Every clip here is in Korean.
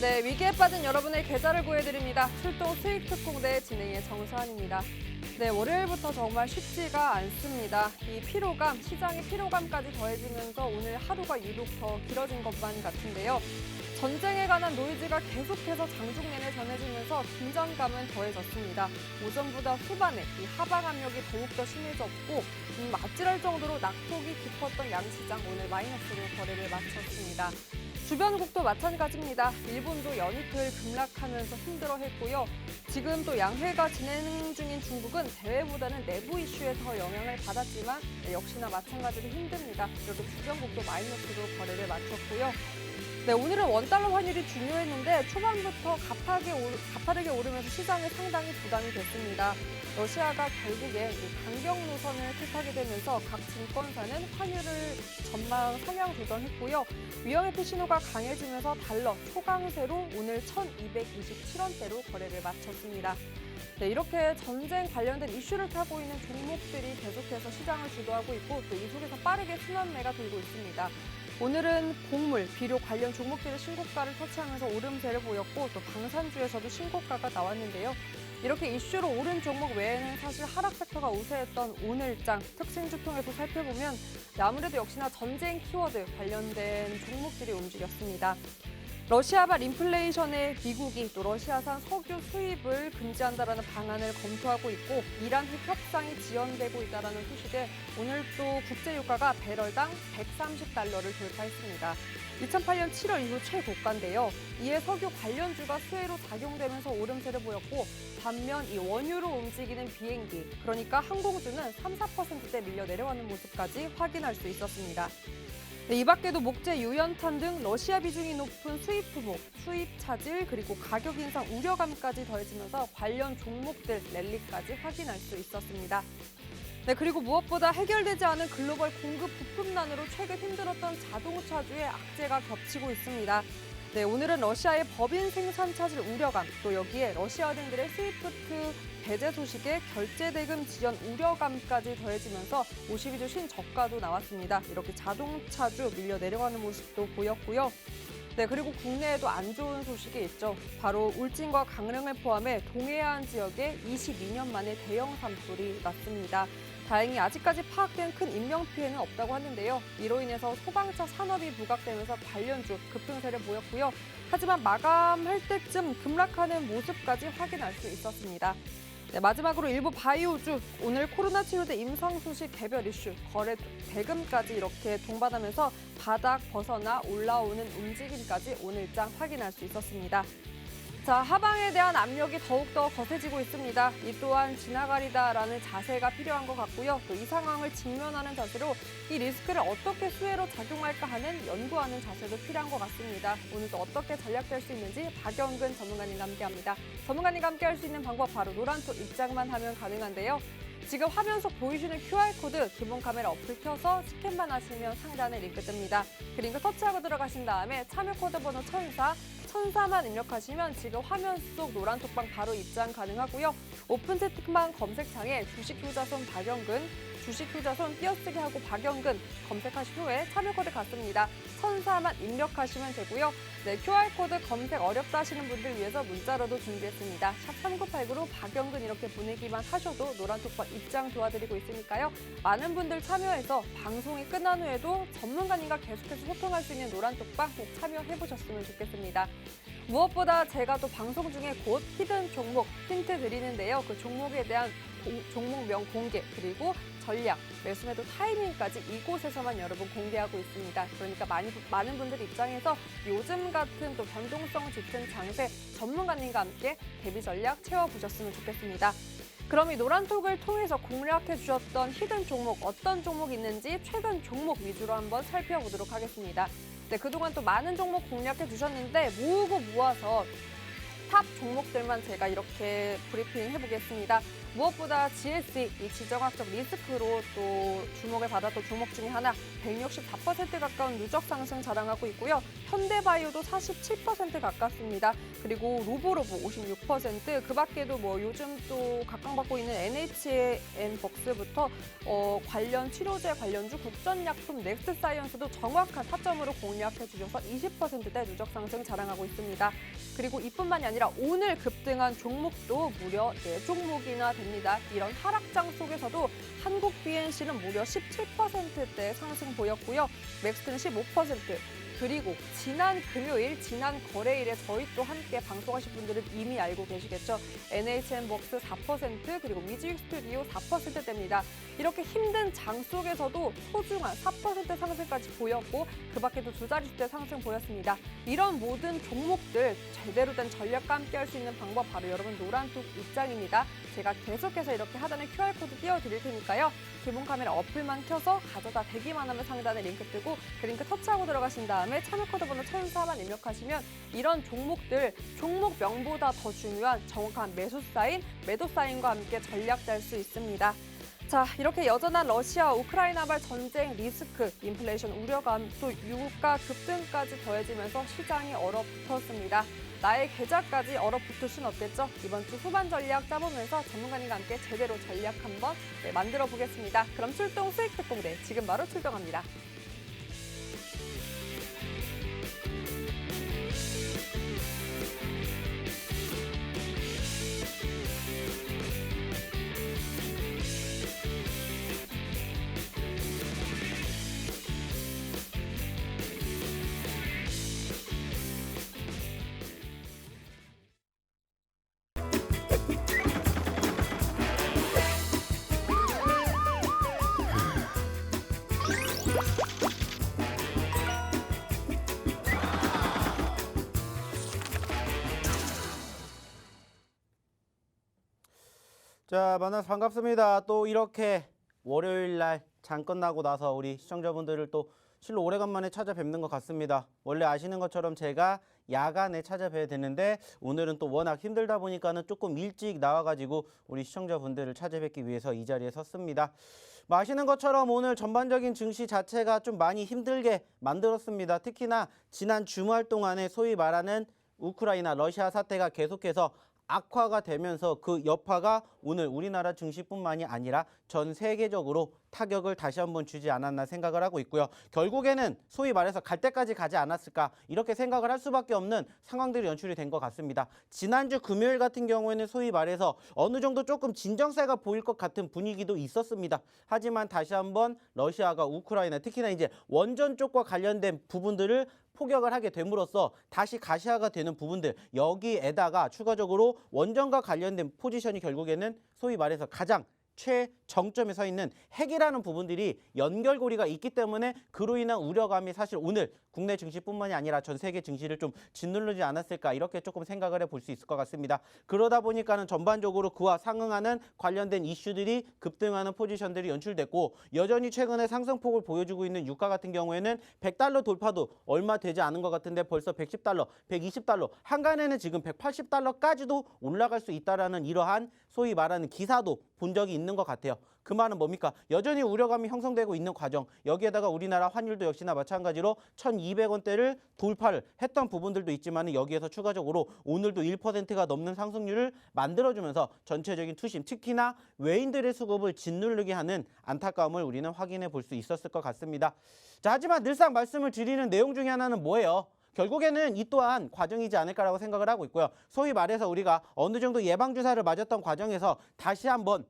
네, 위기에 빠진 여러분의 계좌를 구해드립니다. 출동 수익 특공대 진행의 정수환입니다. 네, 월요일부터 정말 쉽지가 않습니다. 이 피로감, 시장의 피로감까지 더해지면서 오늘 하루가 유독 더 길어진 것만 같은데요. 전쟁에 관한 노이즈가 계속해서 장중 내내 전해지면서 긴장감은 더해졌습니다. 오전보다 후반에 이 하방 압력이 더욱더 심해졌고 아찔할 정도로 낙폭이 깊었던 양시장 오늘 마이너스로 거래를 마쳤습니다. 주변국도 마찬가지입니다. 일본도 연이틀 급락하면서 힘들어했고요. 지금 또 양회가 진행 중인 중국은 대외보다는 내부 이슈에 더 영향을 받았지만 역시나 마찬가지로 힘듭니다. 그래도 주변국도 마이너스로 거래를 마쳤고요. 네, 오늘은 원달러 환율이 중요했는데 초반부터 가파르게 오르면서 시장에 상당히 부담이 됐습니다. 러시아가 결국에 강경 노선을 택하게 되면서 각 증권사는 환율을 전망 상향 조정했고요. 위험의 신호가 강해지면서 달러 초강세로 오늘 1,227원대로 거래를 마쳤습니다. 네, 이렇게 전쟁 관련된 이슈를 타고 있는 종목들이 계속해서 시장을 주도하고 있고 또 이 속에서 빠르게 순환매가 돌고 있습니다. 오늘은 곡물, 비료 관련 종목들의 신고가를 터치하면서 오름세를 보였고 또 방산주에서도 신고가가 나왔는데요. 이렇게 이슈로 오른 종목 외에는 사실 하락 섹터가 우세했던 오늘장 특징주 통해서 살펴보면 아무래도 역시나 전쟁 키워드 관련된 종목들이 움직였습니다. 러시아발 인플레이션에 미국이 또 러시아산 석유 수입을 금지한다라는 방안을 검토하고 있고 이란 핵 협상이 지연되고 있다는 소식에 오늘 또 국제유가가 배럴당 130달러를 돌파했습니다. 2008년 7월 이후 최고가인데요. 이에 석유 관련주가 수혜로 작용되면서 오름세를 보였고 반면 이 원유로 움직이는 비행기, 그러니까 항공주는 3, 4%대 밀려 내려가는 모습까지 확인할 수 있었습니다. 네, 이 밖에도 목재, 유연탄 등 러시아 비중이 높은 수입 품목, 수입 차질, 그리고 가격 인상 우려감까지 더해지면서 관련 종목들 랠리까지 확인할 수 있었습니다. 네, 그리고 무엇보다 해결되지 않은 글로벌 공급 부품난으로 최근 힘들었던 자동차주의 악재가 겹치고 있습니다. 네, 오늘은 러시아의 법인 생산 차질 우려감, 또 여기에 러시아 은행들의 스위프트 배제 소식에 결제 대금 지연 우려감까지 더해지면서 52주 신저가도 나왔습니다. 이렇게 자동차주 밀려 내려가는 모습도 보였고요. 네, 그리고 국내에도 안 좋은 소식이 있죠. 바로 울진과 강릉을 포함해 동해안 지역에 22년 만에 대형 산불이 났습니다. 다행히 아직까지 파악된 큰 인명 피해는 없다고 하는데요. 이로 인해서 소방차 산업이 부각되면서 관련주 급등세를 보였고요. 하지만 마감할 때쯤 급락하는 모습까지 확인할 수 있었습니다. 네, 마지막으로 일부 바이오주, 오늘 코로나 치료제 임상 소식 개별 이슈, 거래 대금까지 이렇게 동반하면서 바닥 벗어나 올라오는 움직임까지 오늘장 확인할 수 있었습니다. 자, 하방에 대한 압력이 더욱더 거세지고 있습니다. 이 또한 지나가리다라는 자세가 필요한 것 같고요. 또 이 상황을 직면하는 자세로 이 리스크를 어떻게 수혜로 작용할까 하는 연구하는 자세도 필요한 것 같습니다. 오늘도 어떻게 전략될 수 있는지 박영근 전문가님과 함께합니다. 전문가님과 함께할 수 있는 방법 바로 노란톡 입장만 하면 가능한데요. 지금 화면 속 보이시는 QR코드 기본 카메라 어플 켜서 스캔만 하시면 상단에 링크 뜹니다. 그 링크 터치하고 들어가신 다음에 참여 코드 번호 1004만 입력하시면 지금 화면 속 노란 톡방 바로 입장 가능하고요. 오픈 채팅방 검색창에 주식투자손 박영근, 주식투자손 띄어쓰기 하고 박영근 검색하신 후에 참여 코드 같습니다. 1004만 입력하시면 되고요. 네, QR코드 검색 어렵다 하시는 분들 위해서 문자로도 준비했습니다. 샵 3989로 박영근 이렇게 보내기만 하셔도 노란 톡방 입장 도와드리고 있으니까요. 많은 분들 참여해서 방송이 끝난 후에도 전문가님과 계속해서 소통할 수 있는 노란 톡방 꼭 참여해보셨으면 좋겠습니다. 무엇보다 제가 또 방송 중에 곧 히든 종목 힌트 드리는데요. 그 종목에 대한 종목명 공개 그리고 전략, 매수매도 타이밍까지 이곳에서만 여러분 공개하고 있습니다. 그러니까 많은 분들 입장에서 요즘 같은 또 변동성 짙은 장세 전문가님과 함께 대비 전략 채워보셨으면 좋겠습니다. 그럼 이 노란톡을 통해서 공략해 주셨던 히든 종목 어떤 종목이 있는지 최근 종목 위주로 한번 살펴보도록 하겠습니다. 네, 그동안 또 많은 종목 공략해 주셨는데 모으고 모아서 탑 종목들만 제가 이렇게 브리핑 해보겠습니다. 무엇보다 GSE, 이 지정학적 리스크로 또 주목을 받았던 종목 중에 하나 164% 가까운 누적 상승 자랑하고 있고요. 현대바이오도 47% 가깝습니다. 그리고 로보로보 56%, 그 밖에도 뭐 요즘 또 각광받고 있는 NHN벅스부터 관련 치료제 관련주 국전약품 넥스사이언스도 정확한 타점으로 공략해 주셔서 20%대 누적 상승 자랑하고 있습니다. 그리고 이뿐만이 아니라 오늘 급등한 종목도 무려 4종목이나 됩니다. 이런 하락장 속에서도 한국 BNC는 무려 17%대 상승 보였고요. 맥스는 15%. 그리고 지난 금요일, 지난 거래일에 저희 또 함께 방송하신 분들은 이미 알고 계시겠죠. NHN벅스 4%, 그리고 위즈윅 스튜디오 4%대입니다. 이렇게 힘든 장 속에서도 소중한 4% 상승까지 보였고 그 밖에도 두 자릿수대 상승 보였습니다. 이런 모든 종목들 제대로 된 전략과 함께 할 수 있는 방법 바로 여러분 노란톡 입장입니다. 제가 계속해서 이렇게 하단에 QR코드 띄워드릴 테니까요. 기본 카메라 어플만 켜서 가져다 대기만 하면 상단에 링크 뜨고 그 링크 터치하고 들어가신 다음에 참여 코드 번호 1004만 입력하시면 이런 종목들, 종목명보다 더 중요한 정확한 매수 사인, 매도 사인과 함께 전략 짤 수 있습니다. 자, 이렇게 여전한 러시아 우크라이나발 전쟁 리스크, 인플레이션 우려감, 또 유가 급등까지 더해지면서 시장이 얼어붙었습니다. 나의 계좌까지 얼어붙을 순 없겠죠? 이번 주 후반 전략 짜보면서 전문가님과 함께 제대로 전략 한번 만들어 보겠습니다. 그럼 출동 수익 특공대 지금 바로 출동합니다. 자, 만나서 반갑습니다. 또 이렇게 월요일 날 장 끝나고 나서 우리 시청자분들을 또 실로 오래간만에 찾아뵙는 것 같습니다. 원래 아시는 것처럼 제가 야간에 찾아뵈야 되는데 오늘은 또 워낙 힘들다 보니까는 조금 일찍 나와가지고 우리 시청자분들을 찾아뵙기 위해서 이 자리에 섰습니다. 아시는 것처럼 오늘 전반적인 증시 자체가 좀 많이 힘들게 만들었습니다. 특히나 지난 주말 동안에 소위 말하는 우크라이나 러시아 사태가 계속해서 악화가 되면서 그 여파가 오늘 우리나라 증시뿐만이 아니라 전 세계적으로 타격을 다시 한번 주지 않았나 생각을 하고 있고요. 결국에는 소위 말해서 갈 때까지 가지 않았을까 이렇게 생각을 할 수밖에 없는 상황들이 연출이 된 것 같습니다. 지난주 금요일 같은 경우에는 소위 말해서 어느 정도 조금 진정세가 보일 것 같은 분위기도 있었습니다. 하지만 다시 한번 러시아가 우크라이나 특히나 이제 원전 쪽과 관련된 부분들을 포격을 하게 됨으로써 다시 가시화가 되는 부분들, 여기에다가 추가적으로 원전과 관련된 포지션이 결국에는 소위 말해서 가장 최정점에 서 있는 핵이라는 부분들이 연결고리가 있기 때문에 그로 인한 우려감이 사실 오늘 국내 증시뿐만이 아니라 전 세계 증시를 좀 짓누르지 않았을까 이렇게 조금 생각을 해볼 수 있을 것 같습니다. 그러다 보니까는 전반적으로 그와 상응하는 관련된 이슈들이 급등하는 포지션들이 연출됐고 여전히 최근에 상승폭을 보여주고 있는 유가 같은 경우에는 100달러 돌파도 얼마 되지 않은 것 같은데 벌써 110달러, 120달러, 한간에는 지금 180달러까지도 올라갈 수 있다라는 이러한 소위 말하는 기사도 본 적이 있는 것 같아요. 그 말은 뭡니까? 여전히 우려감이 형성되고 있는 과정, 여기에다가 우리나라 환율도 역시나 마찬가지로 1,200원대를 돌파를 했던 부분들도 있지만 여기에서 추가적으로 오늘도 1%가 넘는 상승률을 만들어주면서 전체적인 투심, 특히나 외인들의 수급을 짓누르게 하는 안타까움을 우리는 확인해 볼 수 있었을 것 같습니다. 자, 하지만 늘상 말씀을 드리는 내용 중에 하나는 뭐예요? 결국에는 이 또한 과정이지 않을까라고 생각을 하고 있고요. 소위 말해서 우리가 어느 정도 예방주사를 맞았던 과정에서 다시 한번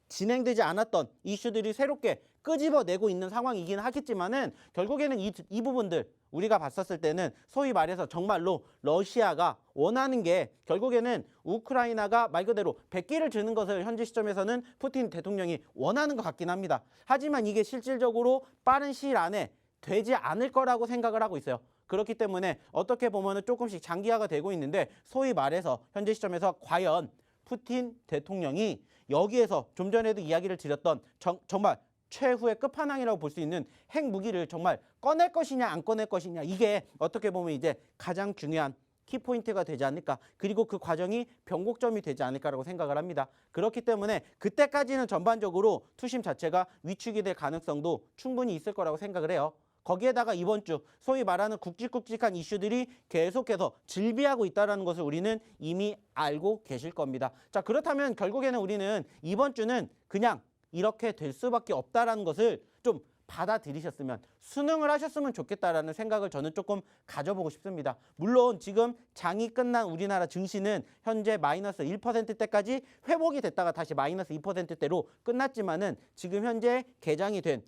진행되지 않았던 이슈들이 새롭게 끄집어내고 있는 상황이긴 하겠지만은 결국에는 이 부분들 우리가 봤었을 때는 소위 말해서 정말로 러시아가 원하는 게 결국에는 우크라이나가 말 그대로 백기를 드는 것을 현재 시점에서는 푸틴 대통령이 원하는 것 같긴 합니다. 하지만 이게 실질적으로 빠른 시일 안에 되지 않을 거라고 생각을 하고 있어요. 그렇기 때문에 어떻게 보면은 조금씩 장기화가 되고 있는데 소위 말해서 현재 시점에서 과연 푸틴 대통령이 여기에서 좀 전에도 이야기를 드렸던 정말 최후의 끝판왕이라고 볼 수 있는 핵무기를 정말 꺼낼 것이냐 안 꺼낼 것이냐 이게 어떻게 보면 이제 가장 중요한 키포인트가 되지 않을까. 그리고 그 과정이 변곡점이 되지 않을까라고 생각을 합니다. 그렇기 때문에 그때까지는 전반적으로 투심 자체가 위축이 될 가능성도 충분히 있을 거라고 생각을 해요. 거기에다가 이번 주 소위 말하는 굵직굵직한 이슈들이 계속해서 질비하고 있다는 것을 우리는 이미 알고 계실 겁니다. 자, 그렇다면 결국에는 우리는 이번 주는 그냥 이렇게 될 수밖에 없다는 것을 좀 받아들이셨으면, 수능을 하셨으면 좋겠다라는 생각을 저는 조금 가져보고 싶습니다. 물론 지금 장이 끝난 우리나라 증시는 현재 마이너스 1%대까지 회복이 됐다가 다시 마이너스 2%대로 끝났지만은 지금 현재 개장이 된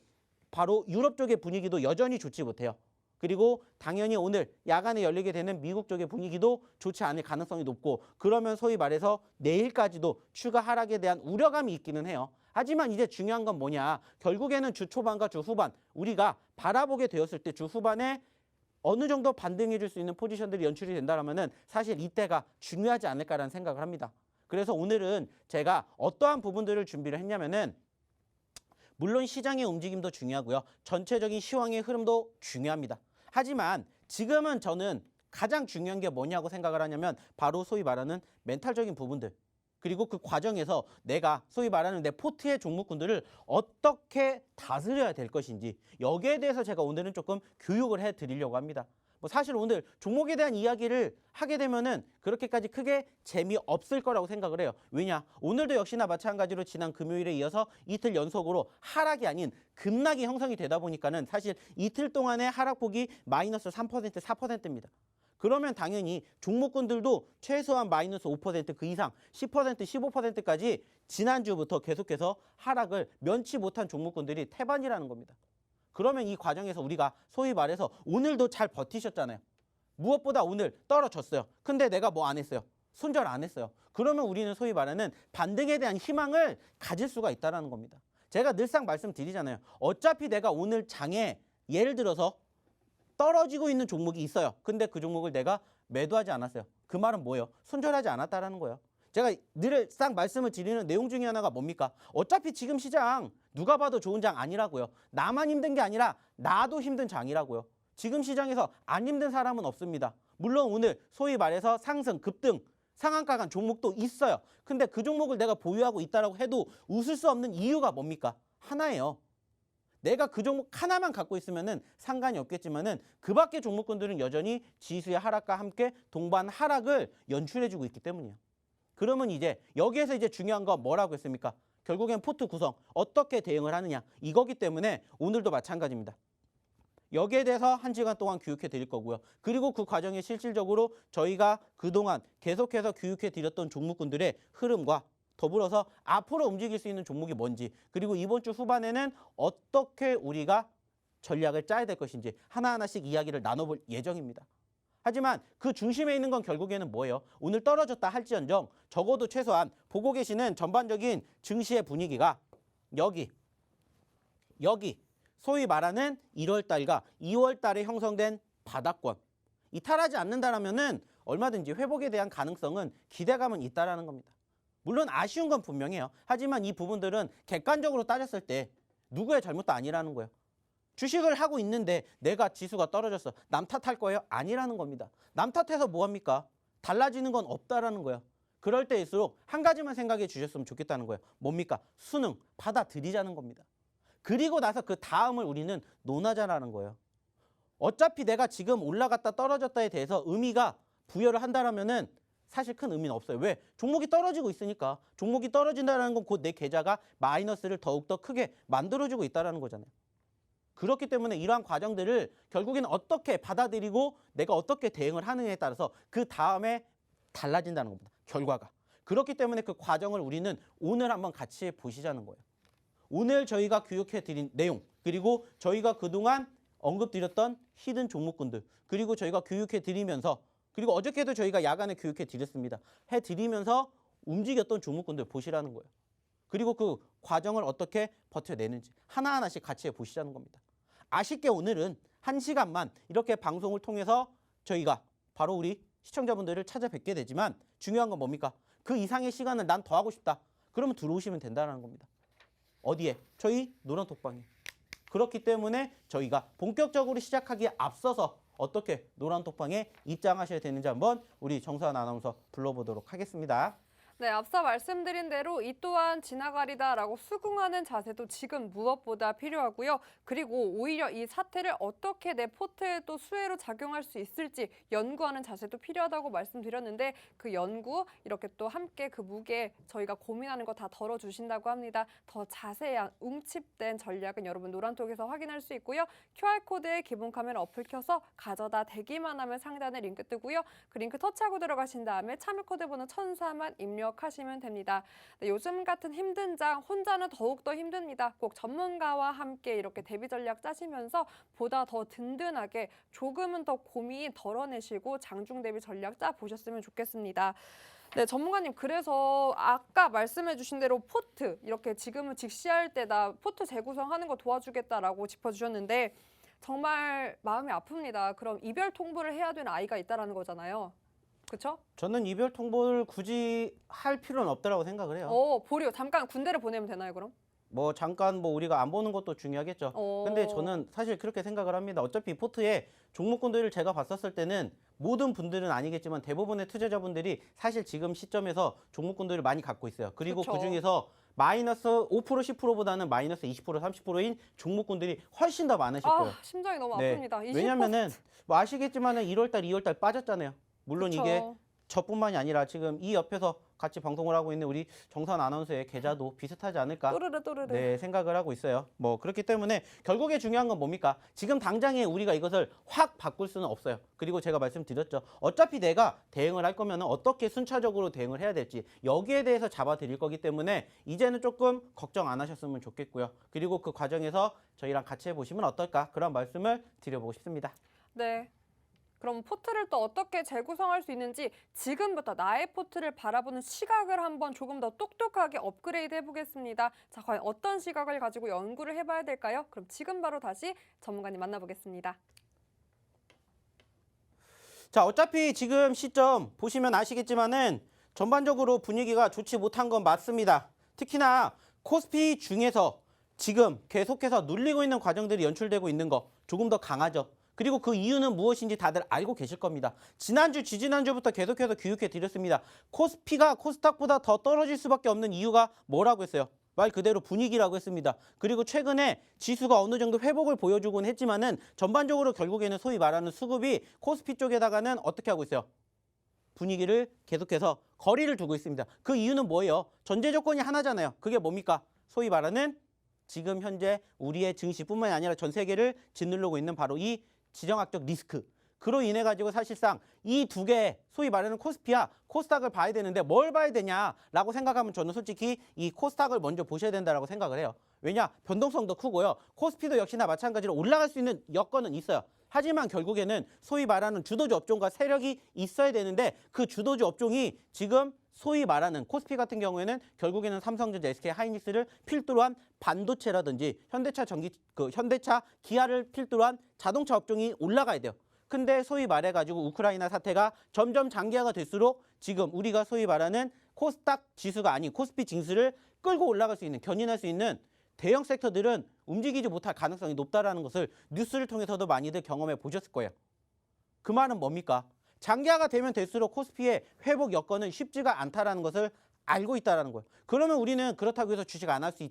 바로 유럽 쪽의 분위기도 여전히 좋지 못해요. 그리고 당연히 오늘 야간에 열리게 되는 미국 쪽의 분위기도 좋지 않을 가능성이 높고, 그러면 소위 말해서 내일까지도 추가 하락에 대한 우려감이 있기는 해요. 하지만 이제 중요한 건 뭐냐, 결국에는 주 초반과 주 후반 우리가 바라보게 되었을 때 주 후반에 어느 정도 반등해 줄 수 있는 포지션들이 연출이 된다면은 사실 이때가 중요하지 않을까라는 생각을 합니다. 그래서 오늘은 제가 어떠한 부분들을 준비를 했냐면은, 물론 시장의 움직임도 중요하고요. 전체적인 시황의 흐름도 중요합니다. 하지만 지금은 저는 가장 중요한 게 뭐냐고 생각을 하냐면 바로 소위 말하는 멘탈적인 부분들, 그리고 그 과정에서 내가 소위 말하는 내 포트의 종목군들을 어떻게 다스려야 될 것인지, 여기에 대해서 제가 오늘은 조금 교육을 해드리려고 합니다. 뭐 사실 오늘 종목에 대한 이야기를 하게 되면은 그렇게까지 크게 재미없을 거라고 생각을 해요. 왜냐? 오늘도 역시나 마찬가지로 지난 금요일에 이어서 이틀 연속으로 하락이 아닌 급락이 형성이 되다 보니까는 사실 이틀 동안의 하락폭이 마이너스 3%, 4%입니다. 그러면 당연히 종목군들도 최소한 마이너스 5% 그 이상 10%, 15%까지 지난주부터 계속해서 하락을 면치 못한 종목군들이 태반이라는 겁니다. 그러면 이 과정에서 우리가 소위 말해서 오늘도 잘 버티셨잖아요. 무엇보다 오늘 떨어졌어요. 근데 내가 뭐 안 했어요? 손절 안 했어요. 그러면 우리는 소위 말하는 반등에 대한 희망을 가질 수가 있다는 겁니다. 제가 늘상 말씀드리잖아요. 어차피 내가 오늘 장에 예를 들어서 떨어지고 있는 종목이 있어요. 근데 그 종목을 내가 매도하지 않았어요. 그 말은 뭐예요? 손절하지 않았다라는 거예요. 제가 늘상 말씀을 드리는 내용 중에 하나가 뭡니까? 어차피 지금 시장 누가 봐도 좋은 장 아니라고요. 나만 힘든 게 아니라 나도 힘든 장이라고요. 지금 시장에서 안 힘든 사람은 없습니다. 물론 오늘 소위 말해서 상승, 급등, 상한가 간 종목도 있어요. 근데 그 종목을 내가 보유하고 있다라고 해도 웃을 수 없는 이유가 뭡니까? 하나예요. 내가 그 종목 하나만 갖고 있으면은 상관이 없겠지만은 그 밖의 종목군들은 여전히 지수의 하락과 함께 동반 하락을 연출해주고 있기 때문이에요. 그러면 이제 여기에서 이제 중요한 건 뭐라고 했습니까? 결국엔 포트 구성, 어떻게 대응을 하느냐, 이거기 때문에 오늘도 마찬가지입니다. 여기에 대해서 1시간 동안 교육해 드릴 거고요. 그리고 그 과정에 실질적으로 저희가 그동안 계속해서 교육해 드렸던 종목군들의 흐름과 더불어서 앞으로 움직일 수 있는 종목이 뭔지, 그리고 이번 주 후반에는 어떻게 우리가 전략을 짜야 될 것인지 하나하나씩 이야기를 나눠볼 예정입니다. 하지만 그 중심에 있는 건 결국에는 뭐예요? 오늘 떨어졌다 할지언정 적어도 최소한 보고 계시는 전반적인 증시의 분위기가 여기 소위 말하는 1월 달과 2월 달에 형성된 바닥권, 이탈하지 않는다라면은 얼마든지 회복에 대한 가능성은, 기대감은 있다라는 겁니다. 물론 아쉬운 건 분명해요. 하지만 이 부분들은 객관적으로 따졌을 때 누구의 잘못도 아니라는 거예요. 주식을 하고 있는데 내가 지수가 떨어졌어. 남 탓할 거예요? 아니라는 겁니다. 남 탓해서 뭐합니까? 달라지는 건 없다라는 거예요. 그럴 때일수록 한 가지만 생각해 주셨으면 좋겠다는 거예요. 뭡니까? 수능 받아들이자는 겁니다. 그리고 나서 그 다음을 우리는 논하자라는 거예요. 어차피 내가 지금 올라갔다 떨어졌다에 대해서 의미가 부여를 한다라면은 사실 큰 의미는 없어요. 왜? 종목이 떨어지고 있으니까. 종목이 떨어진다는 건 곧 내 계좌가 마이너스를 더욱더 크게 만들어주고 있다는 거잖아요. 그렇기 때문에 이러한 과정들을 결국에는 어떻게 받아들이고 내가 어떻게 대응을 하느냐에 따라서 그 다음에 달라진다는 겁니다. 결과가. 그렇기 때문에 그 과정을 우리는 오늘 한번 같이 보시자는 거예요. 오늘 저희가 교육해드린 내용, 그리고 저희가 그동안 언급드렸던 히든 종목군들, 그리고 저희가 교육해드리면서, 그리고 어저께도 저희가 야간에 교육해드렸습니다. 해드리면서 움직였던 종목군들 보시라는 거예요. 그리고 그 과정을 어떻게 버텨내는지 하나하나씩 같이 해보시자는 겁니다. 아쉽게 오늘은 1시간만 이렇게 방송을 통해서 저희가 바로 우리 시청자분들을 찾아뵙게 되지만, 중요한 건 뭡니까? 그 이상의 시간을 난 더 하고 싶다. 그러면 들어오시면 된다는 겁니다. 어디에? 저희 노란 톡방에. 그렇기 때문에 저희가 본격적으로 시작하기에 앞서서 어떻게 노란톡방에 입장하셔야 되는지 한번 우리 정수환 아나운서 불러보도록 하겠습니다. 네, 앞서 말씀드린 대로 이 또한 지나가리다라고 수긍하는 자세도 지금 무엇보다 필요하고요. 그리고 오히려 이 사태를 어떻게 내 포트에 또 수혜로 작용할 수 있을지 연구하는 자세도 필요하다고 말씀드렸는데 그 연구 이렇게 또 함께 그 무게 저희가 고민하는 거 다 덜어주신다고 합니다. 더 자세한 웅칩된 전략은 여러분 노란톡에서 확인할 수 있고요. QR코드에 기본 카메라 어플 켜서 가져다 대기만 하면 상단에 링크 뜨고요. 그 링크 터치하고 들어가신 다음에 참여 코드 번호 1004만 입력하시면 됩니다. 네, 요즘 같은 힘든 장 혼자는 더욱더 힘듭니다. 꼭 전문가와 함께 이렇게 대비 전략 짜시면서 보다 더 든든하게 조금은 더 고민 덜어내시고 장중 대비 전략 짜보셨으면 좋겠습니다. 네, 전문가님 그래서 아까 말씀해 주신 대로 포트 이렇게 지금은 직시할 때다 포트 재구성하는 거 도와주겠다라고 짚어주셨는데 정말 마음이 아픕니다. 그럼 이별 통보를 해야 되는 아이가 있다라는 거잖아요. 그렇죠? 저는 이별 통보를 굳이 할 필요는 없다라고 생각을 해요. 보려. 잠깐 군대를 보내면 되나요, 그럼? 뭐 잠깐 뭐 우리가 안 보는 것도 중요하겠죠. 근데 저는 사실 그렇게 생각을 합니다. 어차피 포트에 종목군들을 제가 봤었을 때는 모든 분들은 아니겠지만 대부분의 투자자분들이 사실 지금 시점에서 종목군들을 많이 갖고 있어요. 그리고 그쵸. 그중에서 마이너스 5%, 10%보다는 마이너스 20%, 30%인 종목군들이 훨씬 더 많으실 거예요. 심장이 너무 네. 아픕니다. 20%. 왜냐면은 뭐 아시겠지만은 1월달, 2월달 빠졌잖아요. 물론 그쵸. 이게 저뿐만이 아니라 지금 이 옆에서 같이 방송을 하고 있는 우리 정선 아나운서의 계좌도 비슷하지 않을까 또르르. 네, 생각을 하고 있어요. 뭐 그렇기 때문에 결국에 중요한 건 뭡니까? 지금 당장에 우리가 이것을 확 바꿀 수는 없어요. 그리고 제가 말씀드렸죠. 어차피 내가 대응을 할 거면 어떻게 순차적으로 대응을 해야 될지 여기에 대해서 잡아드릴 거기 때문에 이제는 조금 걱정 안 하셨으면 좋겠고요. 그리고 그 과정에서 저희랑 같이 해보시면 어떨까? 그런 말씀을 드려보고 싶습니다. 네. 그럼 포트를 또 어떻게 재구성할 수 있는지 지금부터 나의 포트를 바라보는 시각을 한번 조금 더 똑똑하게 업그레이드 해보겠습니다. 자, 과연 어떤 시각을 가지고 연구를 해봐야 될까요? 그럼 지금 바로 다시 전문가님 만나보겠습니다. 자, 어차피 지금 시점 보시면 아시겠지만은 전반적으로 분위기가 좋지 못한 건 맞습니다. 특히나 코스피 중에서 지금 계속해서 눌리고 있는 과정들이 연출되고 있는 거 조금 더 강하죠. 그리고 그 이유는 무엇인지 다들 알고 계실 겁니다. 지난주, 지지난주부터 계속해서 교육해 드렸습니다. 코스피가 코스닥보다 더 떨어질 수밖에 없는 이유가 뭐라고 했어요? 말 그대로 분위기라고 했습니다. 그리고 최근에 지수가 어느 정도 회복을 보여주곤 했지만은 전반적으로 결국에는 소위 말하는 수급이 코스피 쪽에다가는 어떻게 하고 있어요? 분위기를 계속해서 거리를 두고 있습니다. 그 이유는 뭐예요? 전제 조건이 하나잖아요. 그게 뭡니까? 소위 말하는 지금 현재 우리의 증시뿐만이 아니라 전 세계를 짓누르고 있는 바로 이 지정학적 리스크. 그로 인해 가지고 사실상 이 두 개 소위 말하는 코스피와 코스닥을 봐야 되는데 뭘 봐야 되냐라고 생각하면 저는 솔직히 이 코스닥을 먼저 보셔야 된다라고 생각을 해요. 왜냐? 변동성도 크고요. 코스피도 역시나 마찬가지로 올라갈 수 있는 여건은 있어요. 하지만 결국에는 소위 말하는 주도주 업종과 세력이 있어야 되는데 그 주도주 업종이 지금 소위 말하는 코스피 같은 경우에는 결국에는 삼성전자, SK 하이닉스를 필두로 한 반도체라든지 현대차 기아를 필두로 한 자동차 업종이 올라가야 돼요. 근데 소위 말해가지고 우크라이나 사태가 점점 장기화가 될수록 지금 우리가 소위 말하는 코스닥 지수가 아닌 코스피 지수를 끌고 올라갈 수 있는, 견인할 수 있는 대형 섹터들은 움직이지 못할 가능성이 높다라는 것을 뉴스를 통해서도 많이들 경험해 보셨을 거예요. 그 말은 뭡니까? 장기화가 되면 될수록 코스피의 회복 여건은 쉽지가 않다라는 것을 알고 있다라는 거예요. 그러면 우리는 그렇다고 해서 주식 안 할 수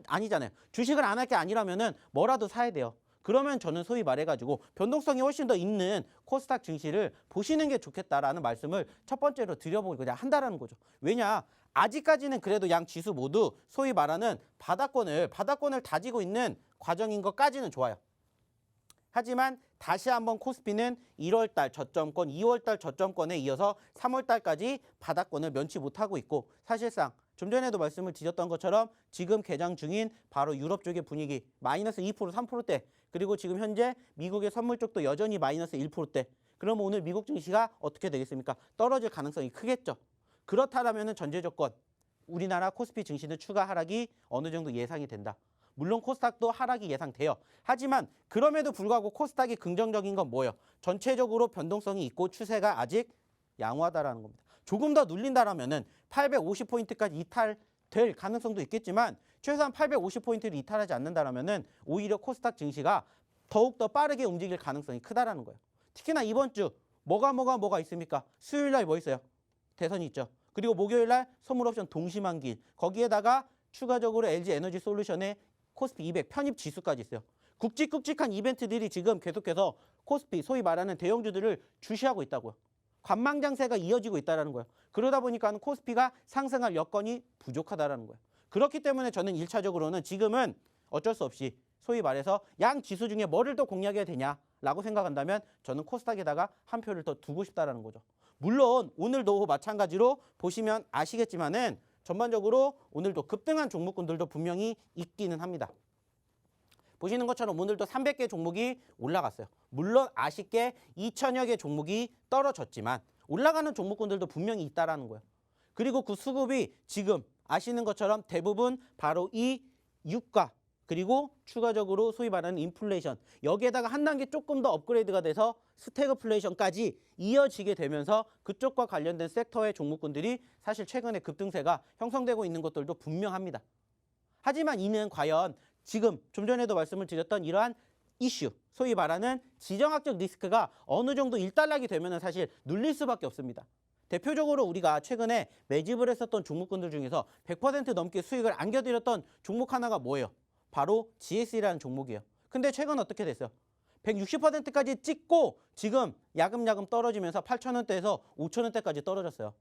아니잖아요. 주식을 안 할 게 아니라면은 뭐라도 사야 돼요. 그러면 저는 소위 말해가지고 변동성이 훨씬 더 있는 코스닥 증시를 보시는 게 좋겠다라는 말씀을 첫 번째로 드려보고자 한다라는 거죠. 왜냐? 아직까지는 그래도 양 지수 모두 소위 말하는 바닥권을 다지고 있는 과정인 것까지는 좋아요. 하지만 다시 한번 코스피는 1월달 저점권, 2월달 저점권에 이어서 3월달까지 바닥권을 면치 못하고 있고 사실상 좀 전에도 말씀을 드렸던 것처럼 지금 개장 중인 바로 유럽 쪽의 분위기 마이너스 2%, 3%대 그리고 지금 현재 미국의 선물 쪽도 여전히 마이너스 1%대 그러면 오늘 미국 증시가 어떻게 되겠습니까? 떨어질 가능성이 크겠죠. 그렇다면 전제 조건 우리나라 코스피 증시는 추가 하락이 어느 정도 예상이 된다. 물론 코스닥도 하락이 예상돼요. 하지만 그럼에도 불구하고 코스닥이 긍정적인 건 뭐예요? 전체적으로 변동성이 있고 추세가 아직 양호하다라는 겁니다. 조금 더 눌린다라면은 850포인트까지 이탈될 가능성도 있겠지만 최소한 850포인트를 이탈하지 않는다라면은 오히려 코스닥 증시가 더욱더 빠르게 움직일 가능성이 크다라는 거예요. 특히나 이번 주 뭐가 있습니까? 수요일 날 뭐 있어요? 대선이 있죠. 그리고 목요일 날 선물옵션 동시만기일. 거기에다가 추가적으로 LG 에너지 솔루션의 코스피 200 편입 지수까지 있어요. 굵직굵직한 이벤트들이 지금 계속해서 코스피, 소위 말하는 대형주들을 주시하고 있다고요. 관망장세가 이어지고 있다는 거예요. 그러다 보니까 코스피가 상승할 여건이 부족하다는 거예요. 그렇기 때문에 저는 1차적으로는 지금은 어쩔 수 없이 소위 말해서 양 지수 중에 뭐를 더 공략해야 되냐라고 생각한다면 저는 코스닥에다가 한 표를 더 두고 싶다라는 거죠. 물론 오늘도 마찬가지로 보시면 아시겠지만은 전반적으로 오늘도 급등한 종목군들도 분명히 있기는 합니다. 보시는 것처럼 오늘도 300개 종목이 올라갔어요. 물론 아쉽게 2천여 개 종목이 떨어졌지만 올라가는 종목군들도 분명히 있다라는 거예요. 그리고 그 수급이 지금 아시는 것처럼 대부분 바로 이 유가 그리고 추가적으로 소위 말하는 인플레이션 여기에다가 한 단계 조금 더 업그레이드가 돼서 스태그플레이션까지 이어지게 되면서 그쪽과 관련된 섹터의 종목군들이 사실 최근에 급등세가 형성되고 있는 것들도 분명합니다. 하지만 이는 과연 지금 좀 전에도 말씀을 드렸던 이러한 이슈, 소위 말하는 지정학적 리스크가 어느 정도 일단락이 되면 사실 눌릴 수밖에 없습니다. 대표적으로 우리가 최근에 매집을 했었던 종목군들 중에서 100% 넘게 수익을 안겨드렸던 종목 하나가 뭐예요? 바로 GS라는 종목이에요. 근데 최근 어떻게 됐어요? 160%까지 찍고 지금 야금야금 떨어지면서 8,000원대에서 5,000원대까지 떨어졌어요.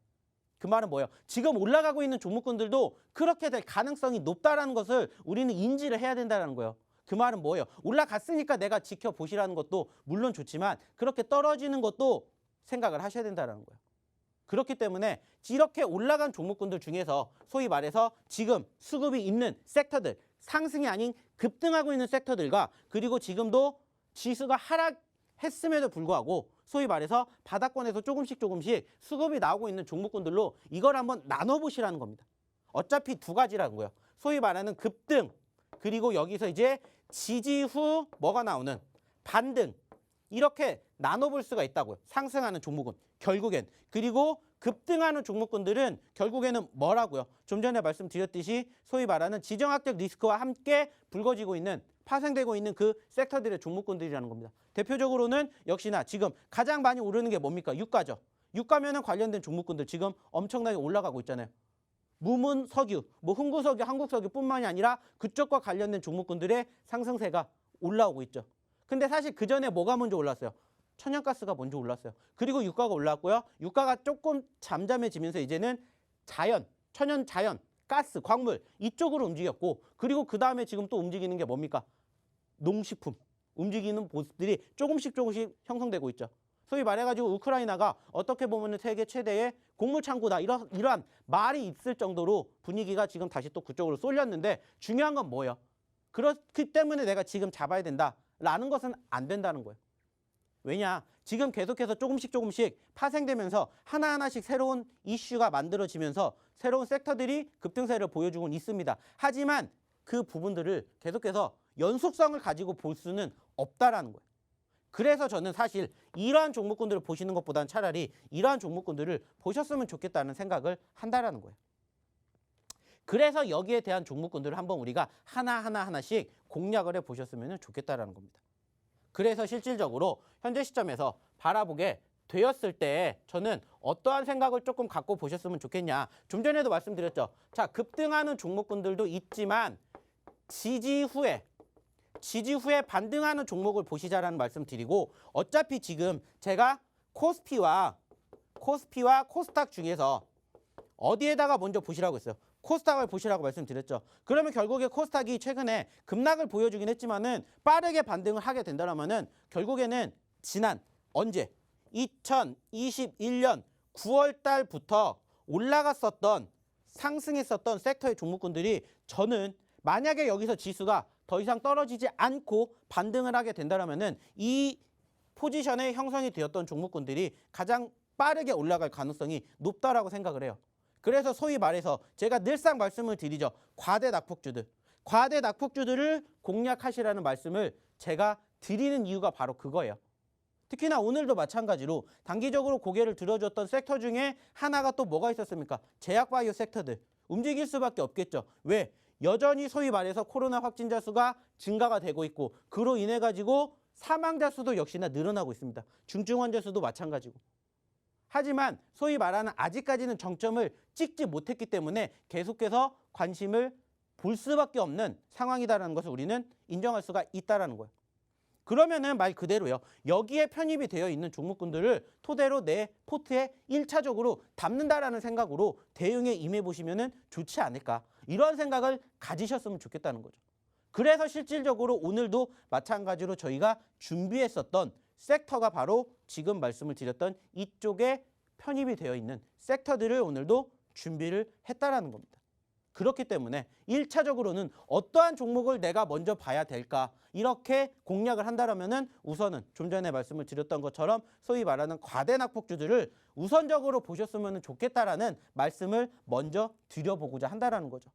그 말은 뭐예요? 지금 올라가고 있는 종목군들도 그렇게 될 가능성이 높다라는 것을 우리는 인지를 해야 된다는 거예요. 그 말은 뭐예요? 올라갔으니까 내가 지켜보시라는 것도 물론 좋지만 그렇게 떨어지는 것도 생각을 하셔야 된다는 거예요. 그렇기 때문에 이렇게 올라간 종목군들 중에서 소위 말해서 지금 수급이 있는 섹터들, 상승이 아닌 급등하고 있는 섹터들과 그리고 지금도 지수가 하락했음에도 불구하고 소위 말해서 바닥권에서 조금씩 수급이 나오고 있는 종목군들로 이걸 한번 나눠보시라는 겁니다. 어차피 두 가지라는 거예요. 소위 말하는 급등 그리고 여기서 이제 지지 후 뭐가 나오는 반등 이렇게 나눠볼 수가 있다고요. 상승하는 종목은 결국엔 그리고 급등하는 종목군들은 결국에는 뭐라고요? 좀 전에 말씀드렸듯이 소위 말하는 지정학적 리스크와 함께 불거지고 있는 파생되고 있는 그 섹터들의 종목군들이라는 겁니다. 대표적으로는 역시나 지금 가장 많이 오르는 게 뭡니까? 유가죠. 유가면은 관련된 종목군들 지금 엄청나게 올라가고 있잖아요. 무문 석유, 흥구석유, 한국석유뿐만이 아니라 그쪽과 관련된 종목군들의 상승세가 올라오고 있죠. 근데 사실 그 전에 뭐가 먼저 올랐어요? 천연가스가 먼저 올랐어요. 그리고 유가가 올랐고요. 유가가 조금 잠잠해지면서 이제는 천연 자연, 가스, 광물 이쪽으로 움직였고 그리고 그 다음에 지금 또 움직이는 게 뭡니까? 농식품 움직이는 모습들이 조금씩 형성되고 있죠. 소위 말해가지고 우크라이나가 어떻게 보면 세계 최대의 곡물 창고다 이러한 말이 있을 정도로 분위기가 지금 다시 또 그쪽으로 쏠렸는데 중요한 건 뭐예요? 그렇기 때문에 내가 지금 잡아야 된다라는 것은 안 된다는 거예요. 왜냐? 지금 계속해서 조금씩 파생되면서 하나하나씩 새로운 이슈가 만들어지면서 새로운 섹터들이 급등세를 보여주고 있습니다. 하지만 그 부분들을 계속해서 연속성을 가지고 볼 수는 없다라는 거예요. 그래서 저는 사실 이러한 종목군들을 보시는 것보다는 차라리 이러한 종목군들을 보셨으면 좋겠다는 생각을 한다라는 거예요. 그래서 여기에 대한 종목군들을 한번 우리가 하나씩 공략을 해보셨으면 좋겠다라는 겁니다. 그래서 실질적으로 현재 시점에서 바라보게 되었을 때 저는 어떠한 생각을 조금 갖고 보셨으면 좋겠냐. 좀 전에도 말씀드렸죠. 자, 급등하는 종목군들도 있지만 지지 후에 반등하는 종목을 보시자라는 말씀 드리고 어차피 지금 제가 코스피와 코스닥 중에서 어디에다가 먼저 보시라고 했어요? 코스닥을 보시라고 말씀드렸죠. 그러면 결국에 코스닥이 최근에 급락을 보여주긴 했지만은 빠르게 반등을 하게 된다면은 결국에는 지난 언제 2021년 9월 달부터 올라갔었던 상승했었던 섹터의 종목군들이 저는 만약에 여기서 지수가 더 이상 떨어지지 않고 반등을 하게 된다면은 이 포지션에 형성이 되었던 종목군들이 가장 빠르게 올라갈 가능성이 높다라고 생각을 해요. 그래서 소위 말해서 제가 늘상 말씀을 드리죠. 과대 낙폭주들을 공략하시라는 말씀을 제가 드리는 이유가 바로 그거예요. 특히나 오늘도 마찬가지로 단기적으로 고개를 들어줬던 섹터 중에 하나가 또 뭐가 있었습니까? 제약바이오 섹터들. 움직일 수밖에 없겠죠. 왜? 여전히 소위 말해서 코로나 확진자 수가 증가가 되고 있고 그로 인해 가지고 사망자 수도 역시나 늘어나고 있습니다. 중증 환자 수도 마찬가지고. 하지만 소위 말하는 아직까지는 정점을 찍지 못했기 때문에 계속해서 관심을 볼 수밖에 없는 상황이다라는 것을 우리는 인정할 수가 있다라는 거예요. 그러면은 말 그대로요. 여기에 편입이 되어 있는 종목군들을 토대로 내 포트에 1차적으로 담는다라는 생각으로 대응에 임해 보시면은 좋지 않을까. 이런 생각을 가지셨으면 좋겠다는 거죠. 그래서 실질적으로 오늘도 마찬가지로 저희가 준비했었던 섹터가 바로 지금 말씀을 드렸던 이쪽에 편입이 되어 있는 섹터들을 오늘도 준비를 했다라는 겁니다. 그렇기 때문에 1차적으로는 어떠한 종목을 내가 먼저 봐야 될까 이렇게 공략을 한다면은 우선은 좀 전에 말씀을 드렸던 것처럼 소위 말하는 과대 낙폭주들을 우선적으로 보셨으면 좋겠다라는 말씀을 먼저 드려보고자 한다라는 거죠.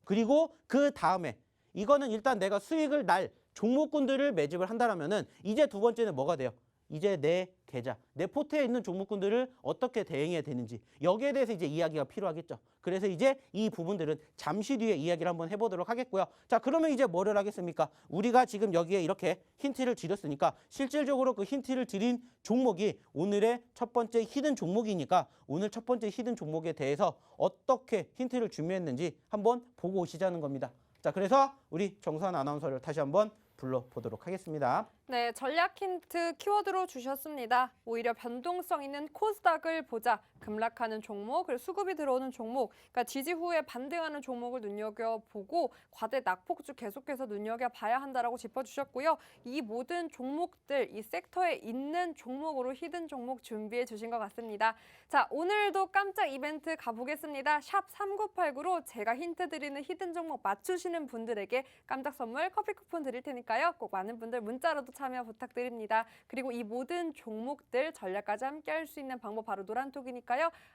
그리고 그 다음에 이거는 일단 내가 수익을 날 종목군들을 매집을 한다면은 이제 두 번째는 뭐가 돼요? 이제 내 계좌, 내 포트에 있는 종목군들을 어떻게 대응해야 되는지 여기에 대해서 이제 이야기가 필요하겠죠. 그래서 이제 이 부분들은 잠시 뒤에 이야기를 한번 해보도록 하겠고요. 자, 그러면 이제 뭐를 하겠습니까? 우리가 지금 여기에 이렇게 힌트를 드렸으니까 실질적으로 그 힌트를 드린 종목이 오늘의 첫 번째 히든 종목이니까 오늘 첫 번째 히든 종목에 대해서 어떻게 힌트를 준비했는지 한번 보고 오시자는 겁니다. 자, 그래서 우리 정수환 아나운서를 다시 한번 불러보도록 하겠습니다. 네, 전략 힌트 키워드로 주셨습니다. 오히려 변동성 있는 코스닥을 보자. 급락하는 종목, 그리고 수급이 들어오는 종목, 그러니까 지지 후에 반등하는 종목을 눈여겨보고 과대 낙폭주 계속해서 눈여겨봐야 한다라고 짚어주셨고요. 이 모든 종목들, 이 섹터에 있는 종목으로 히든 종목 준비해 주신 것 같습니다. 자, 오늘도 깜짝 이벤트 가보겠습니다. 샵 3989로 제가 힌트 드리는 히든 종목 맞추시는 분들에게 깜짝 선물 커피 쿠폰 드릴 테니까요. 꼭 많은 분들 문자로도 참여 부탁드립니다. 그리고 이 모든 종목들 전략까지 함께 할 수 있는 방법 바로 노란톡이니까요.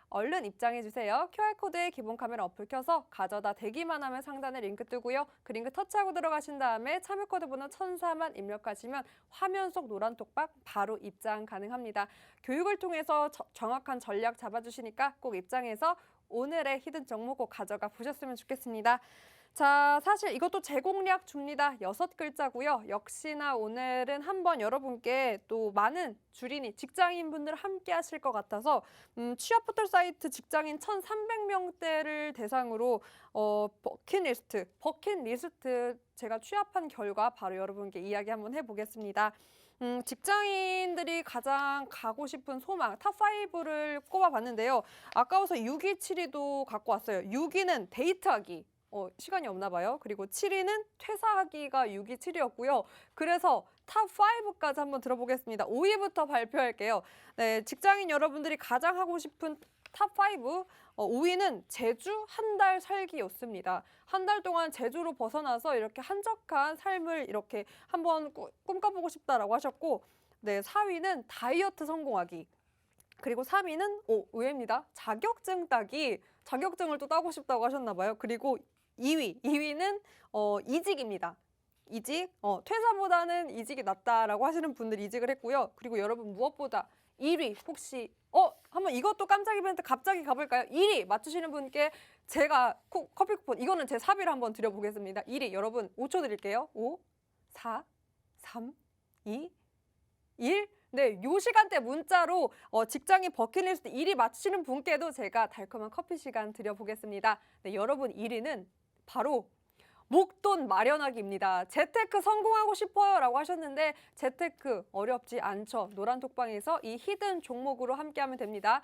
얼른 입장해 주세요. QR코드에 기본 카메라 어플 켜서 가져다 대기만 하면 상단에 링크 뜨고요. 그 링크 터치하고 들어가신 다음에 참여 코드 번호 1004만 입력하시면 화면 속 노란톡방 바로 입장 가능합니다. 교육을 통해서 정확한 전략 잡아주시니까 꼭 입장해서 오늘의 히든 종목 꼭 가져가 보셨으면 좋겠습니다. 자, 사실 이것도 제공략 줍니다. 6글자고요. 역시나 오늘은 한번 여러분께 또 많은 주린이 직장인분들 함께 하실 것 같아서 취업 포털 사이트 직장인 1,300명대를 대상으로 버킷리스트 제가 취합한 결과 바로 여러분께 이야기 한번 해보겠습니다. 직장인들이 가장 가고 싶은 소망 탑5를 꼽아봤는데요. 아까워서 6위, 7위도 갖고 왔어요. 6위는 데이트하기. 시간이 없나 봐요. 그리고 7위는 퇴사하기가 6위, 7위였고요. 그래서 탑5까지 한번 들어보겠습니다. 5위부터 발표할게요. 네, 직장인 여러분들이 가장 하고 싶은 탑5. 5위는 제주 한 달 살기였습니다. 한 달 동안 제주로 벗어나서 이렇게 한적한 삶을 이렇게 한번 꿈꿔보고 싶다라고 하셨고, 네, 4위는 다이어트 성공하기. 그리고 3위는 의외입니다. 자격증 따기. 자격증을 또 따고 싶다고 하셨나 봐요. 그리고 2위는 이직입니다. 이직, 퇴사보다는 이직이 낫다라고 하시는 분들 이직을 했고요. 그리고 여러분 무엇보다 1위 혹시 한번 이것도 깜짝 이벤트 갑자기 가볼까요? 1위 맞추시는 분께 제가 커피 쿠폰 이거는 제 사비를 한번 드려보겠습니다. 1위 여러분 5초 드릴게요. 5, 4, 3, 2, 1. 네, 요 시간대 문자로 직장인 버킷리스트 1위 맞추시는 분께도 제가 달콤한 커피 시간 드려보겠습니다. 네, 여러분 1위는 바로 목돈 마련하기입니다. 재테크 성공하고 싶어요 라고 하셨는데 재테크 어렵지 않죠. 노란톡방에서 이 히든 종목으로 함께하면 됩니다.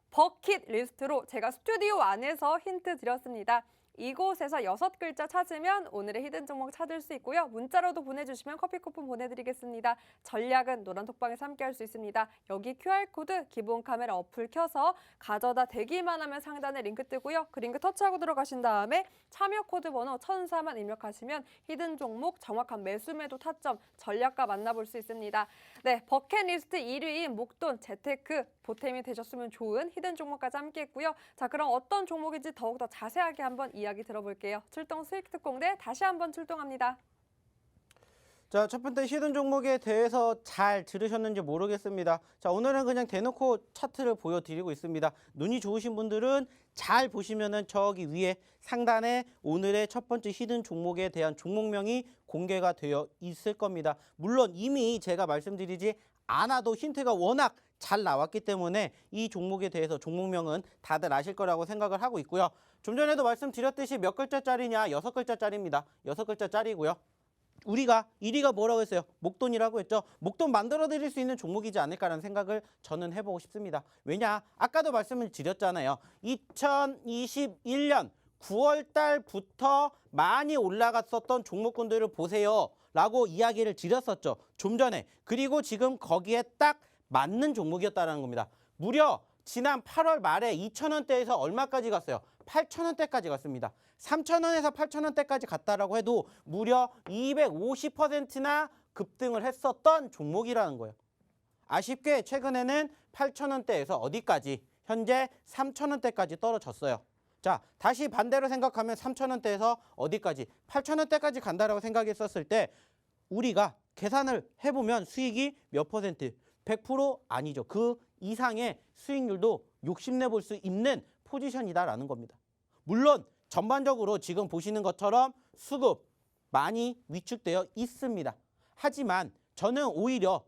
버킷리스트로 제가 스튜디오 안에서 힌트 드렸습니다. 이곳에서 6글자 찾으면 오늘의 히든 종목 찾을 수 있고요. 문자로도 보내주시면 커피 쿠폰 보내드리겠습니다. 전략은 노란톡방에서 함께할 수 있습니다. 여기 QR코드 기본 카메라 어플 켜서 가져다 대기만 하면 상단에 링크 뜨고요. 그 링크 터치하고 들어가신 다음에 참여 코드 번호 1004만 입력하시면 히든 종목 정확한 매수매도 타점 전략과 만나볼 수 있습니다. 네, 버킷리스트 1위인 목돈 재테크 보탬이 되셨으면 좋은 히든 종목까지 함께했고요. 자, 그럼 어떤 종목인지 더욱더 자세하게 한번 이야기 들어볼게요. 출동 수익 특공대 다시 한번 출동합니다. 자, 첫 번째 시든 종목에 대해서 잘 들으셨는지 모르겠습니다. 자, 오늘은 그냥 대놓고 차트를 보여드리고 있습니다. 눈이 좋으신 분들은 잘 보시면은 저기 위에 상단에 오늘의 첫 번째 시든 종목에 대한 종목명이 공개가 되어 있을 겁니다. 물론 이미 제가 말씀드리지 않아도 힌트가 워낙 잘 나왔기 때문에 이 종목에 대해서 종목명은 다들 아실 거라고 생각을 하고 있고요. 좀 전에도 말씀드렸듯이 몇 글자짜리냐? 6글자짜리입니다. 6글자짜리고요. 우리가 1위가 뭐라고 했어요? 목돈이라고 했죠. 목돈 만들어 드릴 수 있는 종목이지 않을까라는 생각을 저는 해보고 싶습니다. 왜냐? 아까도 말씀을 드렸잖아요. 2021년 9월 달부터 많이 올라갔었던 종목군들을 보세요 라고 이야기를 드렸었죠. 좀 전에. 그리고 지금 거기에 딱 맞는 종목이었다는 겁니다. 무려 지난 8월 말에 2,000원대에서 얼마까지 갔어요? 8,000원대까지 갔습니다. 3,000원에서 8,000원대까지 갔다라고 해도 무려 250%나 급등을 했었던 종목이라는 거예요. 아쉽게 최근에는 8,000원대에서 어디까지? 현재 3,000원대까지 떨어졌어요. 자, 다시 반대로 생각하면 3,000원대에서 어디까지? 8,000원대까지 간다라고 생각했었을 때 우리가 계산을 해보면 수익이 몇 퍼센트? 100% 아니죠. 그 이상의 수익률도 욕심내 볼 수 있는 포지션이다라는 겁니다. 물론 전반적으로 지금 보시는 것처럼 수급 많이 위축되어 있습니다. 하지만 저는 오히려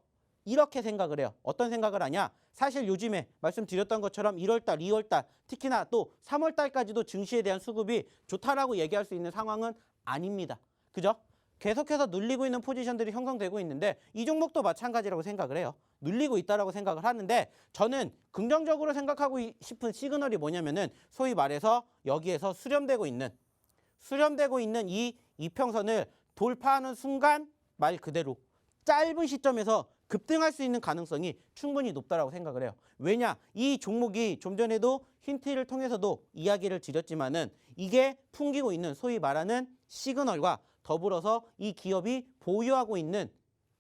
이렇게 생각을 해요. 어떤 생각을 하냐? 사실 요즘에 말씀드렸던 것처럼 1월달, 2월달, 특히나 또 3월달까지도 증시에 대한 수급이 좋다라고 얘기할 수 있는 상황은 아닙니다. 그죠? 계속해서 눌리고 있는 포지션들이 형성되고 있는데 이 종목도 마찬가지라고 생각을 해요. 눌리고 있다라고 생각을 하는데 저는 긍정적으로 생각하고 싶은 시그널이 뭐냐면은 소위 말해서 여기에서 수렴되고 있는 이 이평선을 돌파하는 순간 말 그대로 짧은 시점에서 급등할 수 있는 가능성이 충분히 높다라고 생각을 해요. 왜냐? 이 종목이 좀 전에도 힌트를 통해서도 이야기를 드렸지만은 이게 풍기고 있는 소위 말하는 시그널과 더불어서 이 기업이 보유하고 있는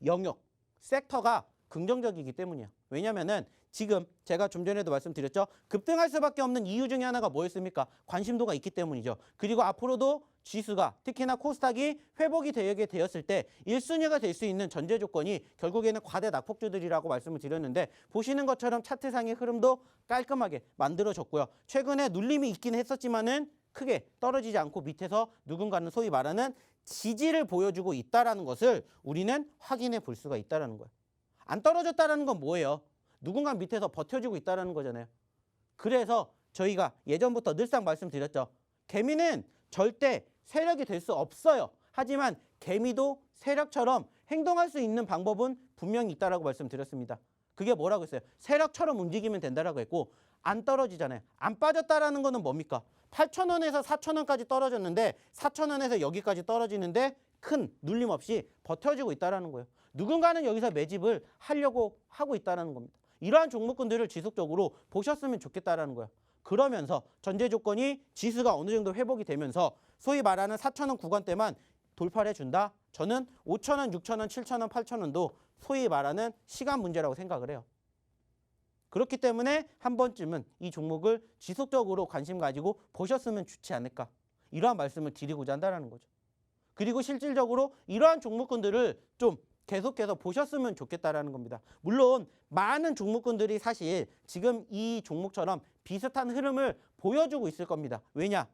영역, 섹터가 긍정적이기 때문이에요. 왜냐면은 지금 제가 좀 전에도 말씀드렸죠. 급등할 수밖에 없는 이유 중에 하나가 뭐였습니까? 관심도가 있기 때문이죠. 그리고 앞으로도 지수가 특히나 코스닥이 회복이 되게 되었을 때 1순위가 될 수 있는 전제 조건이 결국에는 과대 낙폭주들이라고 말씀을 드렸는데 보시는 것처럼 차트상의 흐름도 깔끔하게 만들어졌고요. 최근에 눌림이 있긴 했었지만은 크게 떨어지지 않고 밑에서 누군가는 소위 말하는 지지를 보여주고 있다는 것을 우리는 확인해 볼 수가 있다는 거예요. 안 떨어졌다는 건 뭐예요? 누군가 밑에서 버텨주고 있다는 거잖아요. 그래서 저희가 예전부터 늘상 말씀드렸죠. 개미는 절대 세력이 될 수 없어요. 하지만 개미도 세력처럼 행동할 수 있는 방법은 분명히 있다라고 말씀드렸습니다. 그게 뭐라고 했어요? 세력처럼 움직이면 된다라고 했고 안 떨어지잖아요. 안 빠졌다라는 거는 뭡니까? 8,000원에서 4,000원까지 떨어졌는데 4,000원에서 여기까지 떨어지는데 큰 눌림 없이 버텨주고 있다는 거예요. 누군가는 여기서 매집을 하려고 하고 있다는 겁니다. 이러한 종목군들을 지속적으로 보셨으면 좋겠다는 거예요. 그러면서 전제 조건이 지수가 어느 정도 회복이 되면서 소위 말하는 4,000원 구간대만 돌파를 해준다? 저는 5,000원, 6,000원, 7,000원, 8,000원도 소위 말하는 시간 문제라고 생각을 해요. 그렇기 때문에 한 번쯤은 이 종목을 지속적으로 관심 가지고 보셨으면 좋지 않을까. 이러한 말씀을 드리고자 한다는 거죠. 그리고 실질적으로 이러한 종목군들을 좀 계속해서 보셨으면 좋겠다라는 겁니다. 물론 많은 종목군들이 사실 지금 이 종목처럼 비슷한 흐름을 보여주고 있을 겁니다. 왜냐?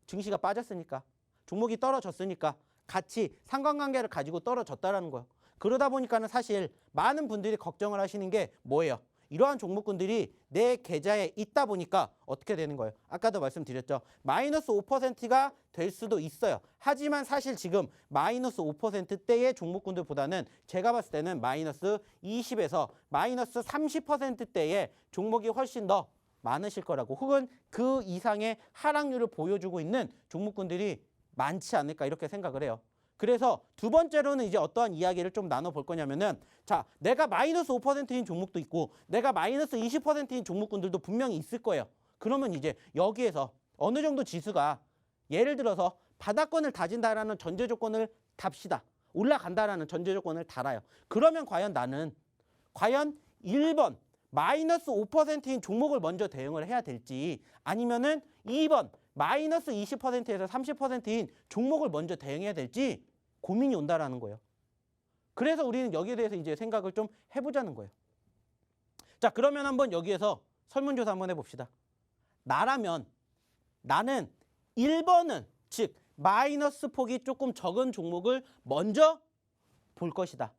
증시가 빠졌으니까. 종목이 떨어졌으니까 같이 상관관계를 가지고 떨어졌다라는 거예요. 그러다 보니까는 사실 많은 분들이 걱정을 하시는 게 뭐예요? 이러한 종목군들이 내 계좌에 있다 보니까 어떻게 되는 거예요? 아까도 말씀드렸죠. 마이너스 5%가 될 수도 있어요. 하지만 사실 지금 마이너스 5%대의 종목군들보다는 제가 봤을 때는 마이너스 20에서 마이너스 30%대의 종목이 훨씬 더 많으실 거라고 혹은 그 이상의 하락률을 보여주고 있는 종목군들이 많지 않을까 이렇게 생각을 해요. 그래서 두 번째로는 이제 어떠한 이야기를 좀 나눠볼 거냐면은 자, 내가 마이너스 5%인 종목도 있고 내가 마이너스 20%인 종목군들도 분명히 있을 거예요. 그러면 이제 여기에서 어느 정도 지수가 예를 들어서 바닥권을 다진다라는 전제 조건을 답시다. 올라간다라는 전제 조건을 달아요. 그러면 과연 나는 과연 1번 마이너스 5%인 종목을 먼저 대응을 해야 될지 아니면은 2번 마이너스 20%에서 30%인 종목을 먼저 대응해야 될지 고민이 온다라는 거예요. 그래서 우리는 여기에 대해서 이제 생각을 좀 해보자는 거예요. 자, 그러면 한번 여기에서 설문조사 한번 해봅시다. 나라면 나는 1번은 즉 마이너스 폭이 조금 적은 종목을 먼저 볼 것이다.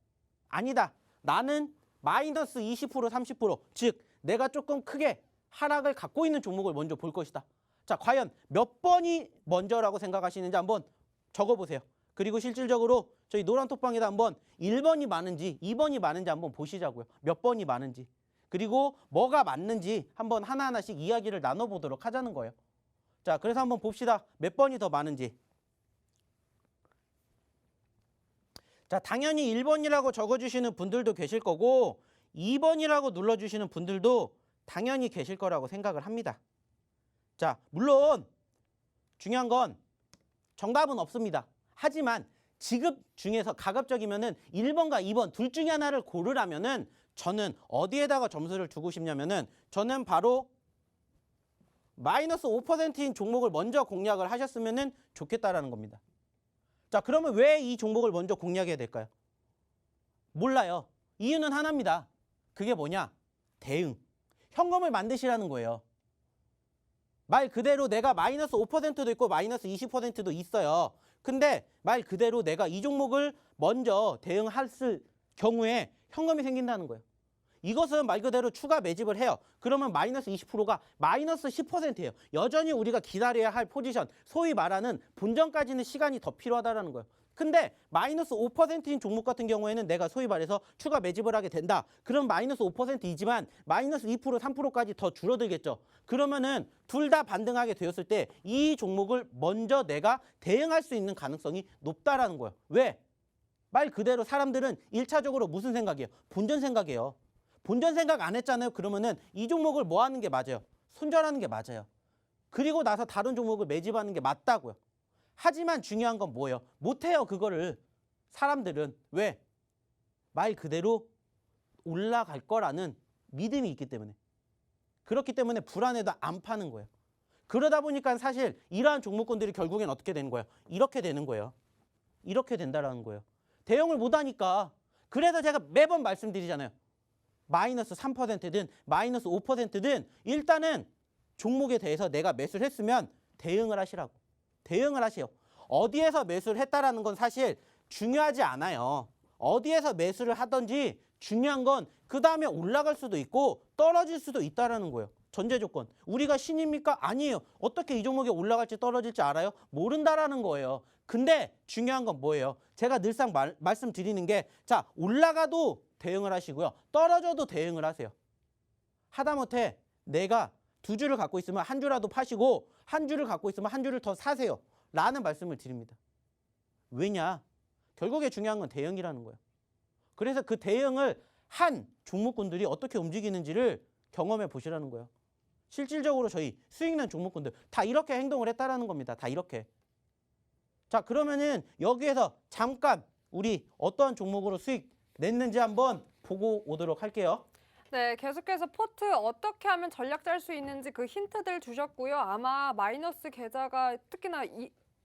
아니다. 나는 마이너스 20%, 30%, 즉 내가 조금 크게 하락을 갖고 있는 종목을 먼저 볼 것이다. 자, 과연 몇 번이 먼저라고 생각하시는지 한번 적어보세요. 그리고 실질적으로 저희 노란톡방에다 한번 1번이 많은지 2번이 많은지 한번 보시자고요. 몇 번이 많은지. 그리고 뭐가 맞는지 한번 하나하나씩 이야기를 나눠보도록 하자는 거예요. 자, 그래서 한번 봅시다. 몇 번이 더 많은지. 자, 당연히 1번이라고 적어주시는 분들도 계실 거고 2번이라고 눌러주시는 분들도 당연히 계실 거라고 생각을 합니다. 자, 물론 중요한 건 정답은 없습니다. 하지만 지급 중에서 가급적이면은 1번과 2번 둘 중에 하나를 고르라면은 저는 어디에다가 점수를 주고 싶냐면은 저는 바로 마이너스 5%인 종목을 먼저 공략을 하셨으면은 좋겠다라는 겁니다. 자, 그러면 왜 이 종목을 먼저 공략해야 될까요? 몰라요. 이유는 하나입니다. 그게 뭐냐? 대응. 현금을 만드시라는 거예요. 말 그대로 내가 마이너스 5%도 있고 마이너스 20%도 있어요. 근데 말 그대로 내가 이 종목을 먼저 대응했을 경우에 현금이 생긴다는 거예요. 이것은 말 그대로 추가 매집을 해요. 그러면 마이너스 20%가 마이너스 10%예요. 여전히 우리가 기다려야 할 포지션, 소위 말하는 본전까지는 시간이 더 필요하다는 거예요. 근데 마이너스 5%인 종목 같은 경우에는 내가 소위 말해서 추가 매집을 하게 된다. 그럼 마이너스 5%이지만 마이너스 2%, 3%까지 더 줄어들겠죠. 그러면은 둘 다 반등하게 되었을 때 이 종목을 먼저 내가 대응할 수 있는 가능성이 높다라는 거예요. 왜? 말 그대로 사람들은 1차적으로 무슨 생각이에요? 본전 생각이에요. 본전 생각 안 했잖아요. 그러면은 이 종목을 뭐 하는 게 맞아요? 손절하는 게 맞아요. 그리고 나서 다른 종목을 매집하는 게 맞다고요. 하지만 중요한 건 뭐예요? 못해요, 그거를. 사람들은. 왜? 말 그대로 올라갈 거라는 믿음이 있기 때문에. 그렇기 때문에 불안해도 안 파는 거예요. 그러다 보니까 사실 이러한 종목군들이 결국엔 어떻게 되는 거예요? 이렇게 되는 거예요. 이렇게 된다라는 거예요. 대응을 못하니까. 그래서 제가 매번 말씀드리잖아요. 마이너스 3%든 마이너스 5%든 일단은 종목에 대해서 내가 매수를 했으면 대응을 하시라고. 대응을 하세요. 어디에서 매수를 했다라는 건 사실 중요하지 않아요. 어디에서 매수를 하든지 중요한 건 그 다음에 올라갈 수도 있고 떨어질 수도 있다라는 거예요. 전제 조건. 우리가 신입니까? 아니에요. 어떻게 이 종목이 올라갈지 떨어질지 알아요? 모른다라는 거예요. 근데 중요한 건 뭐예요? 제가 늘상 말씀드리는 게 자, 올라가도 대응을 하시고요. 떨어져도 대응을 하세요. 하다못해 내가 두 주를 갖고 있으면 한 주라도 파시고 한 주를 갖고 있으면 한 주를 더 사세요. 라는 말씀을 드립니다. 왜냐? 결국에 중요한 건 대응이라는 거예요. 그래서 그 대응을 한 종목군들이 어떻게 움직이는지를 경험해 보시라는 거예요. 실질적으로 저희 수익난 종목군들 다 이렇게 행동을 했다라는 겁니다. 다 이렇게. 자, 그러면은 여기에서 잠깐 우리 어떠한 종목으로 수익 냈는지 한번 보고 오도록 할게요. 네, 계속해서 포트 어떻게 하면 전략 짤 수 있는지 그 힌트들 주셨고요. 아마 마이너스 계좌가 특히나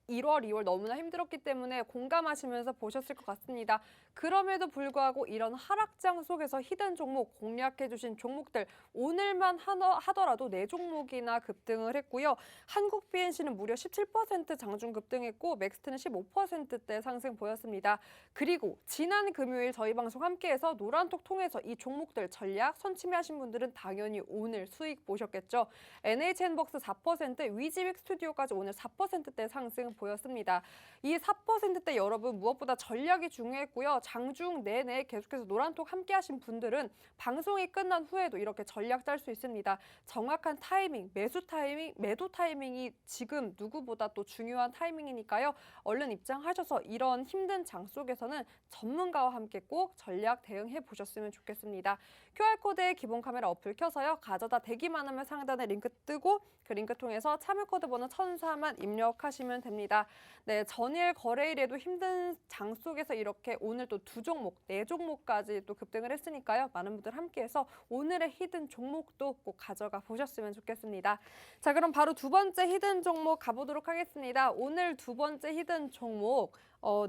1월, 2월 너무나 힘들었기 때문에 공감하시면서 보셨을 것 같습니다. 그럼에도 불구하고 이런 하락장 속에서 히든 종목 공략해주신 종목들 오늘만 하더라도 4종목이나 급등을 했고요. 한국 BNC는 무려 17% 장중 급등했고 맥스트는 15%대 상승 보였습니다. 그리고 지난 금요일 저희 방송 함께해서 노란톡 통해서 이 종목들 전략 선취하신 분들은 당연히 오늘 수익 보셨겠죠. NHN벅스 4%, 위지윅 스튜디오까지 오늘 4%대 상승 보였습니다. 이 4%대 여러분 무엇보다 전략이 중요했고요. 장중 내내 계속해서 노란톡 함께 하신 분들은 방송이 끝난 후에도 이렇게 전략 짤 수 있습니다. 정확한 타이밍, 매수 타이밍, 매도 타이밍이 지금 누구보다 또 중요한 타이밍이니까요. 얼른 입장하셔서 이런 힘든 장 속에서는 전문가와 함께 꼭 전략 대응해 보셨으면 좋겠습니다. QR코드에 기본 카메라 어플 켜서요. 가져다 대기만 하면 상단에 링크 뜨고 그 링크 통해서 참여 코드 번호 1004만 입력하시면 됩니다. 네, 전일 거래일에도 힘든 장 속에서 이렇게 오늘 또 2종목, 4종목까지 또 급등을 했으니까요. 많은 분들 함께해서 오늘의 히든 종목도 꼭 가져가 보셨으면 좋겠습니다. 자, 그럼 바로 두 번째 히든 종목 가보도록 하겠습니다. 오늘 두 번째 히든 종목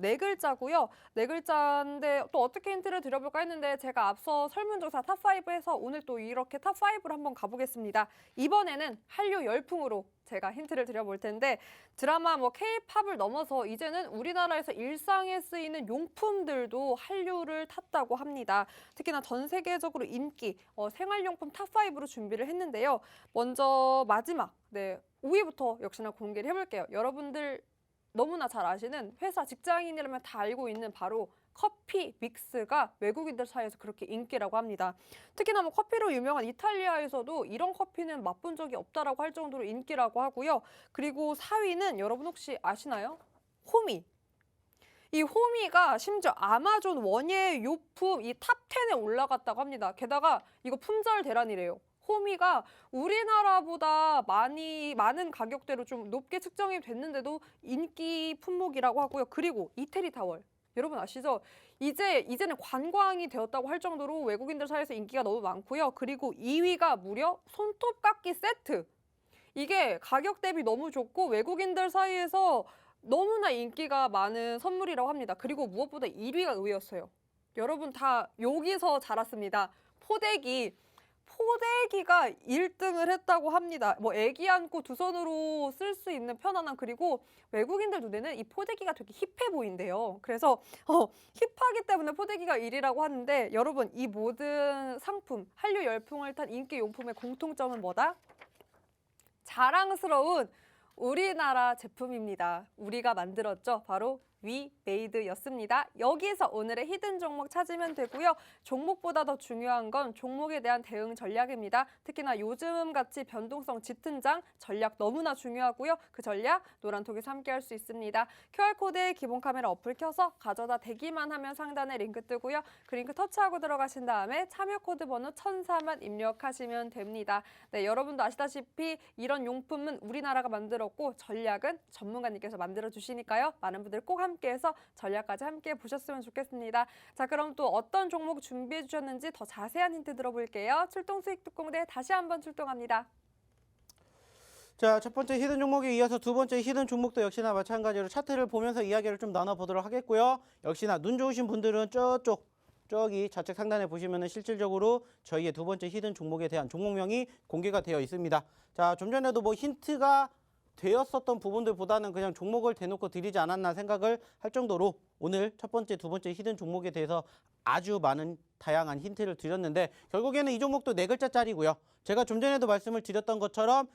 네 글자고요. 네 글자인데 또 어떻게 힌트를 드려볼까 했는데 제가 앞서 설문조사 탑5에서 오늘 또 이렇게 탑5로 한번 가보겠습니다. 이번에는 한류 열풍으로 제가 힌트를 드려볼 텐데 드라마 뭐 K-팝을 넘어서 이제는 우리나라에서 일상에 쓰이는 용품들도 한류를 탔다고 합니다. 특히나 전 세계적으로 인기 생활용품 탑5로 준비를 했는데요. 먼저 마지막 5위부터 역시나 공개를 해볼게요. 여러분들 너무나 잘 아시는 회사 직장인이라면 다 알고 있는 바로 커피 믹스가 외국인들 사이에서 그렇게 인기라고 합니다. 특히나 뭐 커피로 유명한 이탈리아에서도 이런 커피는 맛본 적이 없다라고 할 정도로 인기라고 하고요. 그리고 4위는 여러분 혹시 아시나요? 호미. 이 호미가 심지어 아마존 원예 요품 이 탑10에 올라갔다고 합니다. 게다가 이거 품절 대란이래요. 호미가 우리나라보다 많은 가격대로 좀 높게 측정이 됐는데도 인기 품목이라고 하고요. 그리고 이태리 타월. 여러분 아시죠? 이제는 관광이 되었다고 할 정도로 외국인들 사이에서 인기가 너무 많고요. 그리고 2위가 무려 손톱깎이 세트. 이게 가격 대비 너무 좋고 외국인들 사이에서 너무나 인기가 많은 선물이라고 합니다. 그리고 무엇보다 1위가 의외였어요. 여러분 다 여기서 자랐습니다. 포대기가 1등을 했다고 합니다. 뭐 애기 안고 두 손으로 쓸 수 있는 편안함 그리고 외국인들 눈에는 이 포대기가 되게 힙해 보인대요. 그래서 힙하기 때문에 포대기가 1위라고 하는데 여러분 이 모든 상품, 한류 열풍을 탄 인기 용품의 공통점은 뭐다? 자랑스러운 우리나라 제품입니다. 우리가 만들었죠. 바로 위메이드였습니다. 여기서 오늘의 히든 종목 찾으면 되고요. 종목보다 더 중요한 건 종목에 대한 대응 전략입니다. 특히나 요즘같이 변동성 짙은 장 전략 너무나 중요하고요. 그 전략 노란톡에서 함께 할 수 있습니다. QR코드에 기본 카메라 어플 켜서 가져다 대기만 하면 상단에 링크 뜨고요. 그 링크 터치하고 들어가신 다음에 참여 코드 번호 1004만 입력하시면 됩니다. 네, 여러분도 아시다시피 이런 용품은 우리나라가 만들었고 전략은 전문가님께서 만들어 주시니까요. 많은 분들 꼭 함께해서 전략까지 함께 보셨으면 좋겠습니다. 자, 그럼 또 어떤 종목 준비해 주셨는지 더 자세한 힌트 들어볼게요. 출동 수익 특공대 다시 한번 출동합니다. 자, 첫 번째 히든 종목에 이어서 두 번째 히든 종목도 역시나 마찬가지로 차트를 보면서 이야기를 좀 나눠보도록 하겠고요. 역시나 눈 좋으신 분들은 저기 좌측 상단에 보시면은 실질적으로 저희의 두 번째 히든 종목에 대한 종목명이 공개가 되어 있습니다. 자, 좀 전에도 뭐 힌트가 되었었던 부분들보다는 그냥 종목을 대놓고 드리지 않았나 생각을 할 정도로 오늘 첫 번째, 두 번째 히든 종목에 대해서 아주 많은 다양한 힌트를 드렸는데 결국에는 이 종목도 네 글자짜리고요. 제가 좀 전에도 말씀을 드렸던 것처럼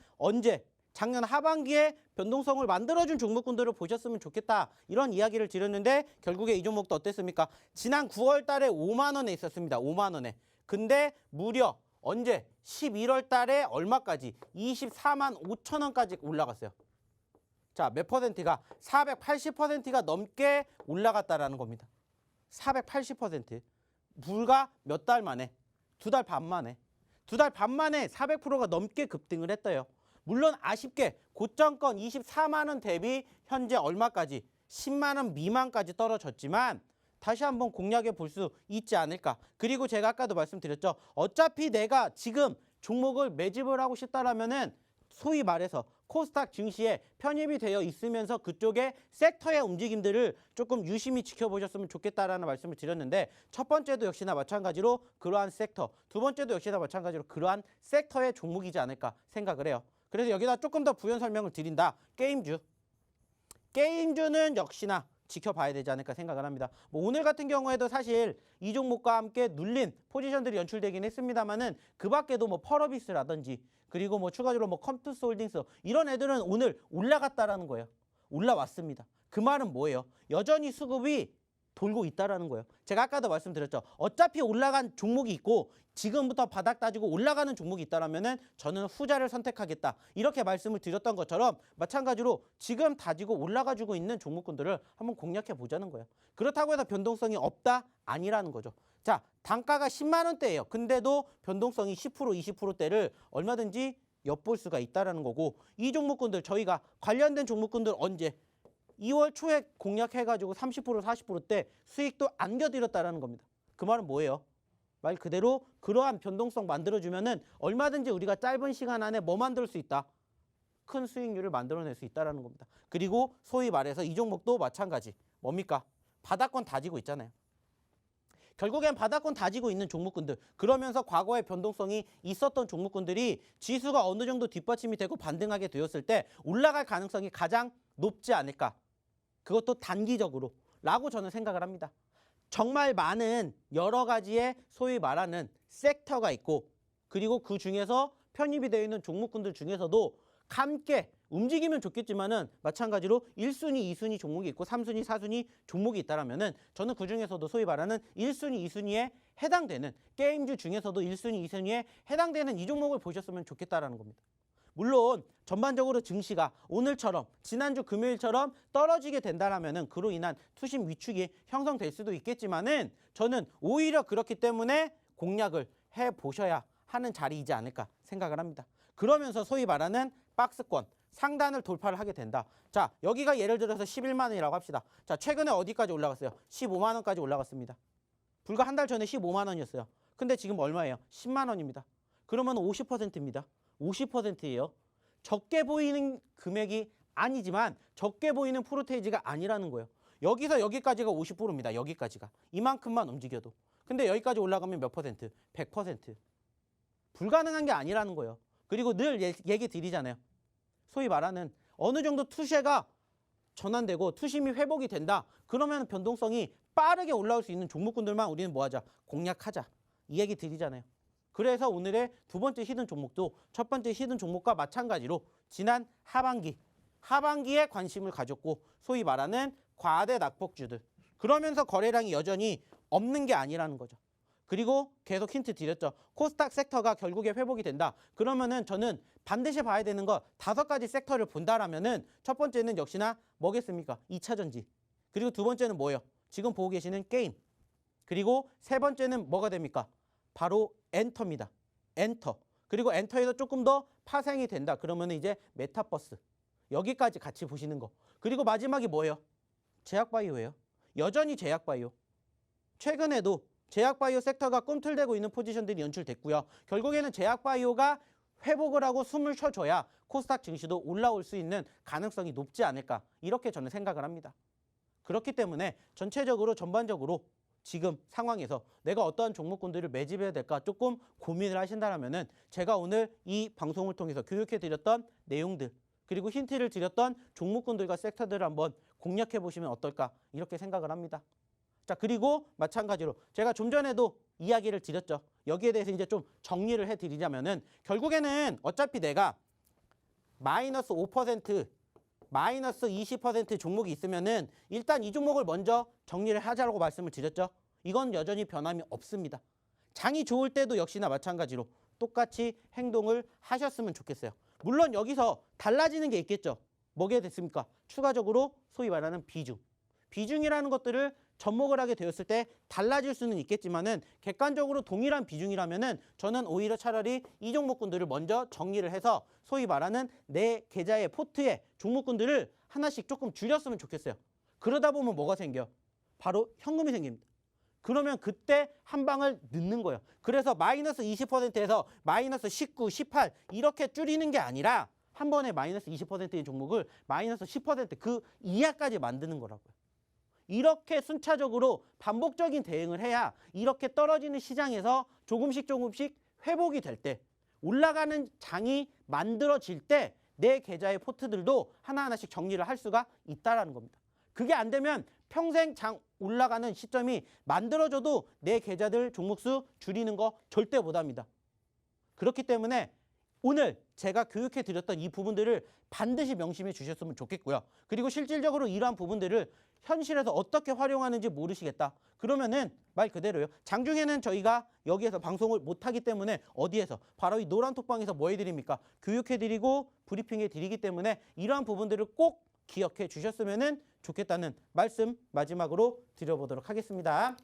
작년 하반기에 변동성을 만들어준 종목군들을 보셨으면 좋겠다. 이런 이야기를 드렸는데 결국에 이 종목도 어땠습니까? 지난 9월 달에 5만 원에 있었습니다. 5만 원에. 근데 무려 언제? 11월 달에 얼마까지? 24만 5천 원까지 올라갔어요. 자, 몇 퍼센트가? 480%가 넘게 올라갔다라는 겁니다. 480%. 불과 몇 달 만에, 2달 반 만에. 2달 반 만에 400%가 넘게 급등을 했대요. 물론 아쉽게 고점권 24만 원 대비 현재 얼마까지? 10만 원 미만까지 떨어졌지만 다시 한번 공략해 볼 수 있지 않을까. 그리고 제가 아까도 말씀드렸죠. 어차피 내가 지금 종목을 매집을 하고 싶다라면은 소위 말해서 코스닥 증시에 편입이 되어 있으면서 그쪽의 섹터의 움직임들을 조금 유심히 지켜보셨으면 좋겠다라는 말씀을 드렸는데 첫 번째도 역시나 마찬가지로 그러한 섹터, 두 번째도 역시나 마찬가지로 그러한 섹터의 종목이지 않을까 생각을 해요. 그래서 여기다 조금 더 부연 설명을 드린다. 게임주는 역시나 지켜봐야 되지 않을까 생각을 합니다. 뭐 오늘 같은 경우에도 사실 이 종목과 함께 눌린 포지션들이 연출되긴 했습니다만은 그 밖에도 뭐 펄어비스라든지 그리고 뭐 추가적으로 뭐 컴투스 홀딩스 이런 애들은 오늘 올라갔다라는 거예요. 올라왔습니다. 그 말은 뭐예요? 여전히 수급이 돌고 있다라는 거예요. 제가 아까도 말씀드렸죠. 어차피 올라간 종목이 있고 지금부터 바닥 따지고 올라가는 종목이 있다라면은 저는 후자를 선택하겠다. 이렇게 말씀을 드렸던 것처럼 마찬가지로 지금 다지고 올라가지고 있는 종목군들을 한번 공략해 보자는 거예요. 그렇다고 해서 변동성이 없다? 아니라는 거죠. 자, 단가가 10만 원대예요. 근데도 변동성이 10%, 20%대를 얼마든지 엿볼 수가 있다라는 거고 이 종목군들 저희가 관련된 종목군들 언제 2월 초에 공략해가지고 30%, 40%대 수익도 안겨드렸다라는 겁니다. 그 말은 뭐예요? 말 그대로 그러한 변동성 만들어주면은 얼마든지 우리가 짧은 시간 안에 뭐 만들 수 있다? 큰 수익률을 만들어낼 수 있다는 겁니다. 그리고 소위 말해서 이 종목도 마찬가지. 뭡니까? 바닥권 다지고 있잖아요. 결국엔 바닥권 다지고 있는 종목군들, 그러면서 과거의 변동성이 있었던 종목군들이 지수가 어느 정도 뒷받침이 되고 반등하게 되었을 때 올라갈 가능성이 가장 높지 않을까. 그것도 단기적으로 라고 저는 생각을 합니다. 정말 많은 여러 가지의 소위 말하는 섹터가 있고, 그리고 그 중에서 편입이 되어 있는 종목군들 중에서도 함께 움직이면 좋겠지만은 마찬가지로 1순위, 2순위 종목이 있고 3순위, 4순위 종목이 있다라면은 저는 그 중에서도 소위 말하는 1순위, 2순위에 해당되는 게임주 중에서도 1순위, 2순위에 해당되는 이 종목을 보셨으면 좋겠다라는 겁니다. 물론 전반적으로 증시가 오늘처럼 지난주 금요일처럼 떨어지게 된다라면은 그로 인한 투심 위축이 형성될 수도 있겠지만은 저는 오히려 그렇기 때문에 공략을 해 보셔야 하는 자리이지 않을까 생각을 합니다. 그러면서 소위 말하는 박스권 상단을 돌파를 하게 된다. 자, 여기가 예를 들어서 11만 원이라고 합시다. 자, 최근에 어디까지 올라갔어요? 15만 원까지 올라갔습니다. 불과 한 달 전에 15만 원이었어요. 근데 지금 얼마예요? 10만 원입니다. 그러면 50%입니다. 50%예요. 적게 보이는 금액이 아니지만 적게 보이는 프로테이지가 아니라는 거예요. 여기서 여기까지가 50%입니다. 여기까지가. 이만큼만 움직여도. 근데 여기까지 올라가면 몇 퍼센트? 100%. 불가능한 게 아니라는 거예요. 그리고 늘 얘기 드리잖아요. 소위 말하는 어느 정도 투시가 전환되고 투심이 회복이 된다. 그러면 변동성이 빠르게 올라올 수 있는 종목군들만 우리는 뭐하자? 공략하자. 이 얘기 드리잖아요. 그래서 오늘의 두 번째 히든 종목도 첫 번째 히든 종목과 마찬가지로 지난 하반기에 관심을 가졌고 소위 말하는 과대 낙폭주들. 그러면서 거래량이 여전히 없는 게 아니라는 거죠. 그리고 계속 힌트 드렸죠. 코스닥 섹터가 결국에 회복이 된다. 그러면은 저는 반드시 봐야 되는 거 5가지 섹터를 본다라면은 첫 번째는 역시나 뭐겠습니까? 2차 전지. 그리고 두 번째는 뭐예요? 지금 보고 계시는 게임. 그리고 세 번째는 뭐가 됩니까? 바로 엔터입니다. 엔터. 그리고 엔터에서 조금 더 파생이 된다. 그러면 이제 메타버스. 여기까지 같이 보시는 거. 그리고 마지막이 뭐예요? 제약바이오예요. 여전히 제약바이오. 최근에도 제약바이오 섹터가 꿈틀대고 있는 포지션들이 연출됐고요. 결국에는 제약바이오가 회복을 하고 숨을 쉬어줘야 코스닥 증시도 올라올 수 있는 가능성이 높지 않을까. 이렇게 저는 생각을 합니다. 그렇기 때문에 전체적으로 전반적으로 지금 상황에서 내가 어떠한 종목군들을 매집해야 될까 조금 고민을 하신다면은 제가 오늘 이 방송을 통해서 교육해드렸던 내용들 그리고 힌트를 드렸던 종목군들과 섹터들을 한번 공략해 보시면 어떨까 이렇게 생각을 합니다. 자, 그리고 마찬가지로 제가 좀 전에도 이야기를 드렸죠. 여기에 대해서 이제 좀 정리를 해드리자면은 결국에는 어차피 내가 마이너스 5%, 마이너스 20% 종목이 있으면은 일단 이 종목을 먼저 정리를 하자고 말씀을 드렸죠. 이건 여전히 변함이 없습니다. 장이 좋을 때도 역시나 마찬가지로 똑같이 행동을 하셨으면 좋겠어요. 물론 여기서 달라지는 게 있겠죠. 뭐게 됐습니까? 추가적으로 소위 말하는 비중. 비중이라는 것들을 접목을 하게 되었을 때 달라질 수는 있겠지만은 객관적으로 동일한 비중이라면은 저는 오히려 차라리 이 종목군들을 먼저 정리를 해서 소위 말하는 내 계좌의 포트에 종목군들을 하나씩 조금 줄였으면 좋겠어요. 그러다 보면 뭐가 생겨요? 바로 현금이 생깁니다. 그러면 그때 한 방을 넣는 거예요. 그래서 마이너스 20%에서 마이너스 19, 18 이렇게 줄이는 게 아니라 한 번에 마이너스 20%의 종목을 마이너스 10% 이하까지 만드는 거라고요. 이렇게 순차적으로 반복적인 대응을 해야 이렇게 떨어지는 시장에서 조금씩 회복이 될 때 올라가는 장이 만들어질 때 내 계좌의 포트들도 하나하나씩 정리를 할 수가 있다는 겁니다. 그게 안 되면 평생 장 올라가는 시점이 만들어져도 내 계좌들 종목수 줄이는 거 절대 못합니다. 그렇기 때문에 오늘 제가 교육해 드렸던 이 부분들을 반드시 명심해 주셨으면 좋겠고요. 그리고 실질적으로 이러한 부분들을 현실에서 어떻게 활용하는지 모르시겠다. 그러면은 말 그대로요. 장중에는 저희가 여기에서 방송을 못하기 때문에 어디에서? 바로 이 노란톡방에서 뭐 해드립니까? 교육해드리고 브리핑해드리기 때문에 이러한 부분들을 꼭 기억해 주셨으면 좋겠다는 말씀 마지막으로 드려보도록 하겠습니다.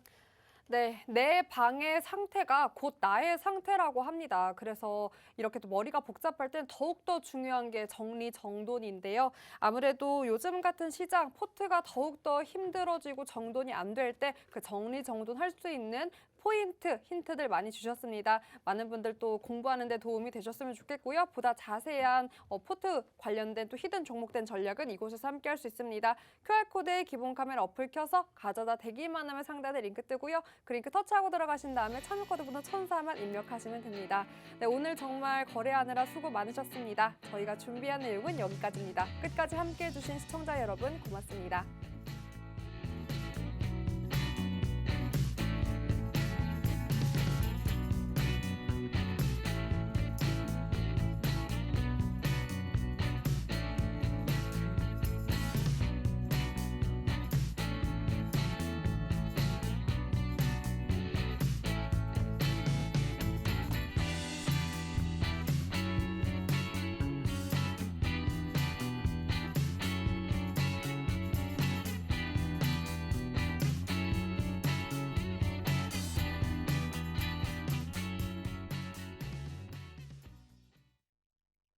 네, 내 방의 상태가 곧 나의 상태라고 합니다. 그래서 이렇게 또 머리가 복잡할 땐 더욱더 중요한 게 정리정돈인데요. 아무래도 요즘 같은 시장 포트가 더욱더 힘들어지고 정돈이 안 될 때 그 정리정돈할 수 있는 포인트, 힌트들 많이 주셨습니다. 많은 분들 또 공부하는 데 도움이 되셨으면 좋겠고요. 보다 자세한 포트 관련된 또 히든 종목된 전략은 이곳에서 함께 할 수 있습니다. QR코드에 기본 카메라 어플 켜서 가져다 대기만 하면 상단에 링크 뜨고요. 그 링크 터치하고 들어가신 다음에 참여코드 번호 1004만 입력하시면 됩니다. 네, 오늘 정말 거래하느라 수고 많으셨습니다. 저희가 준비한 내용은 여기까지입니다. 끝까지 함께해 주신 시청자 여러분 고맙습니다.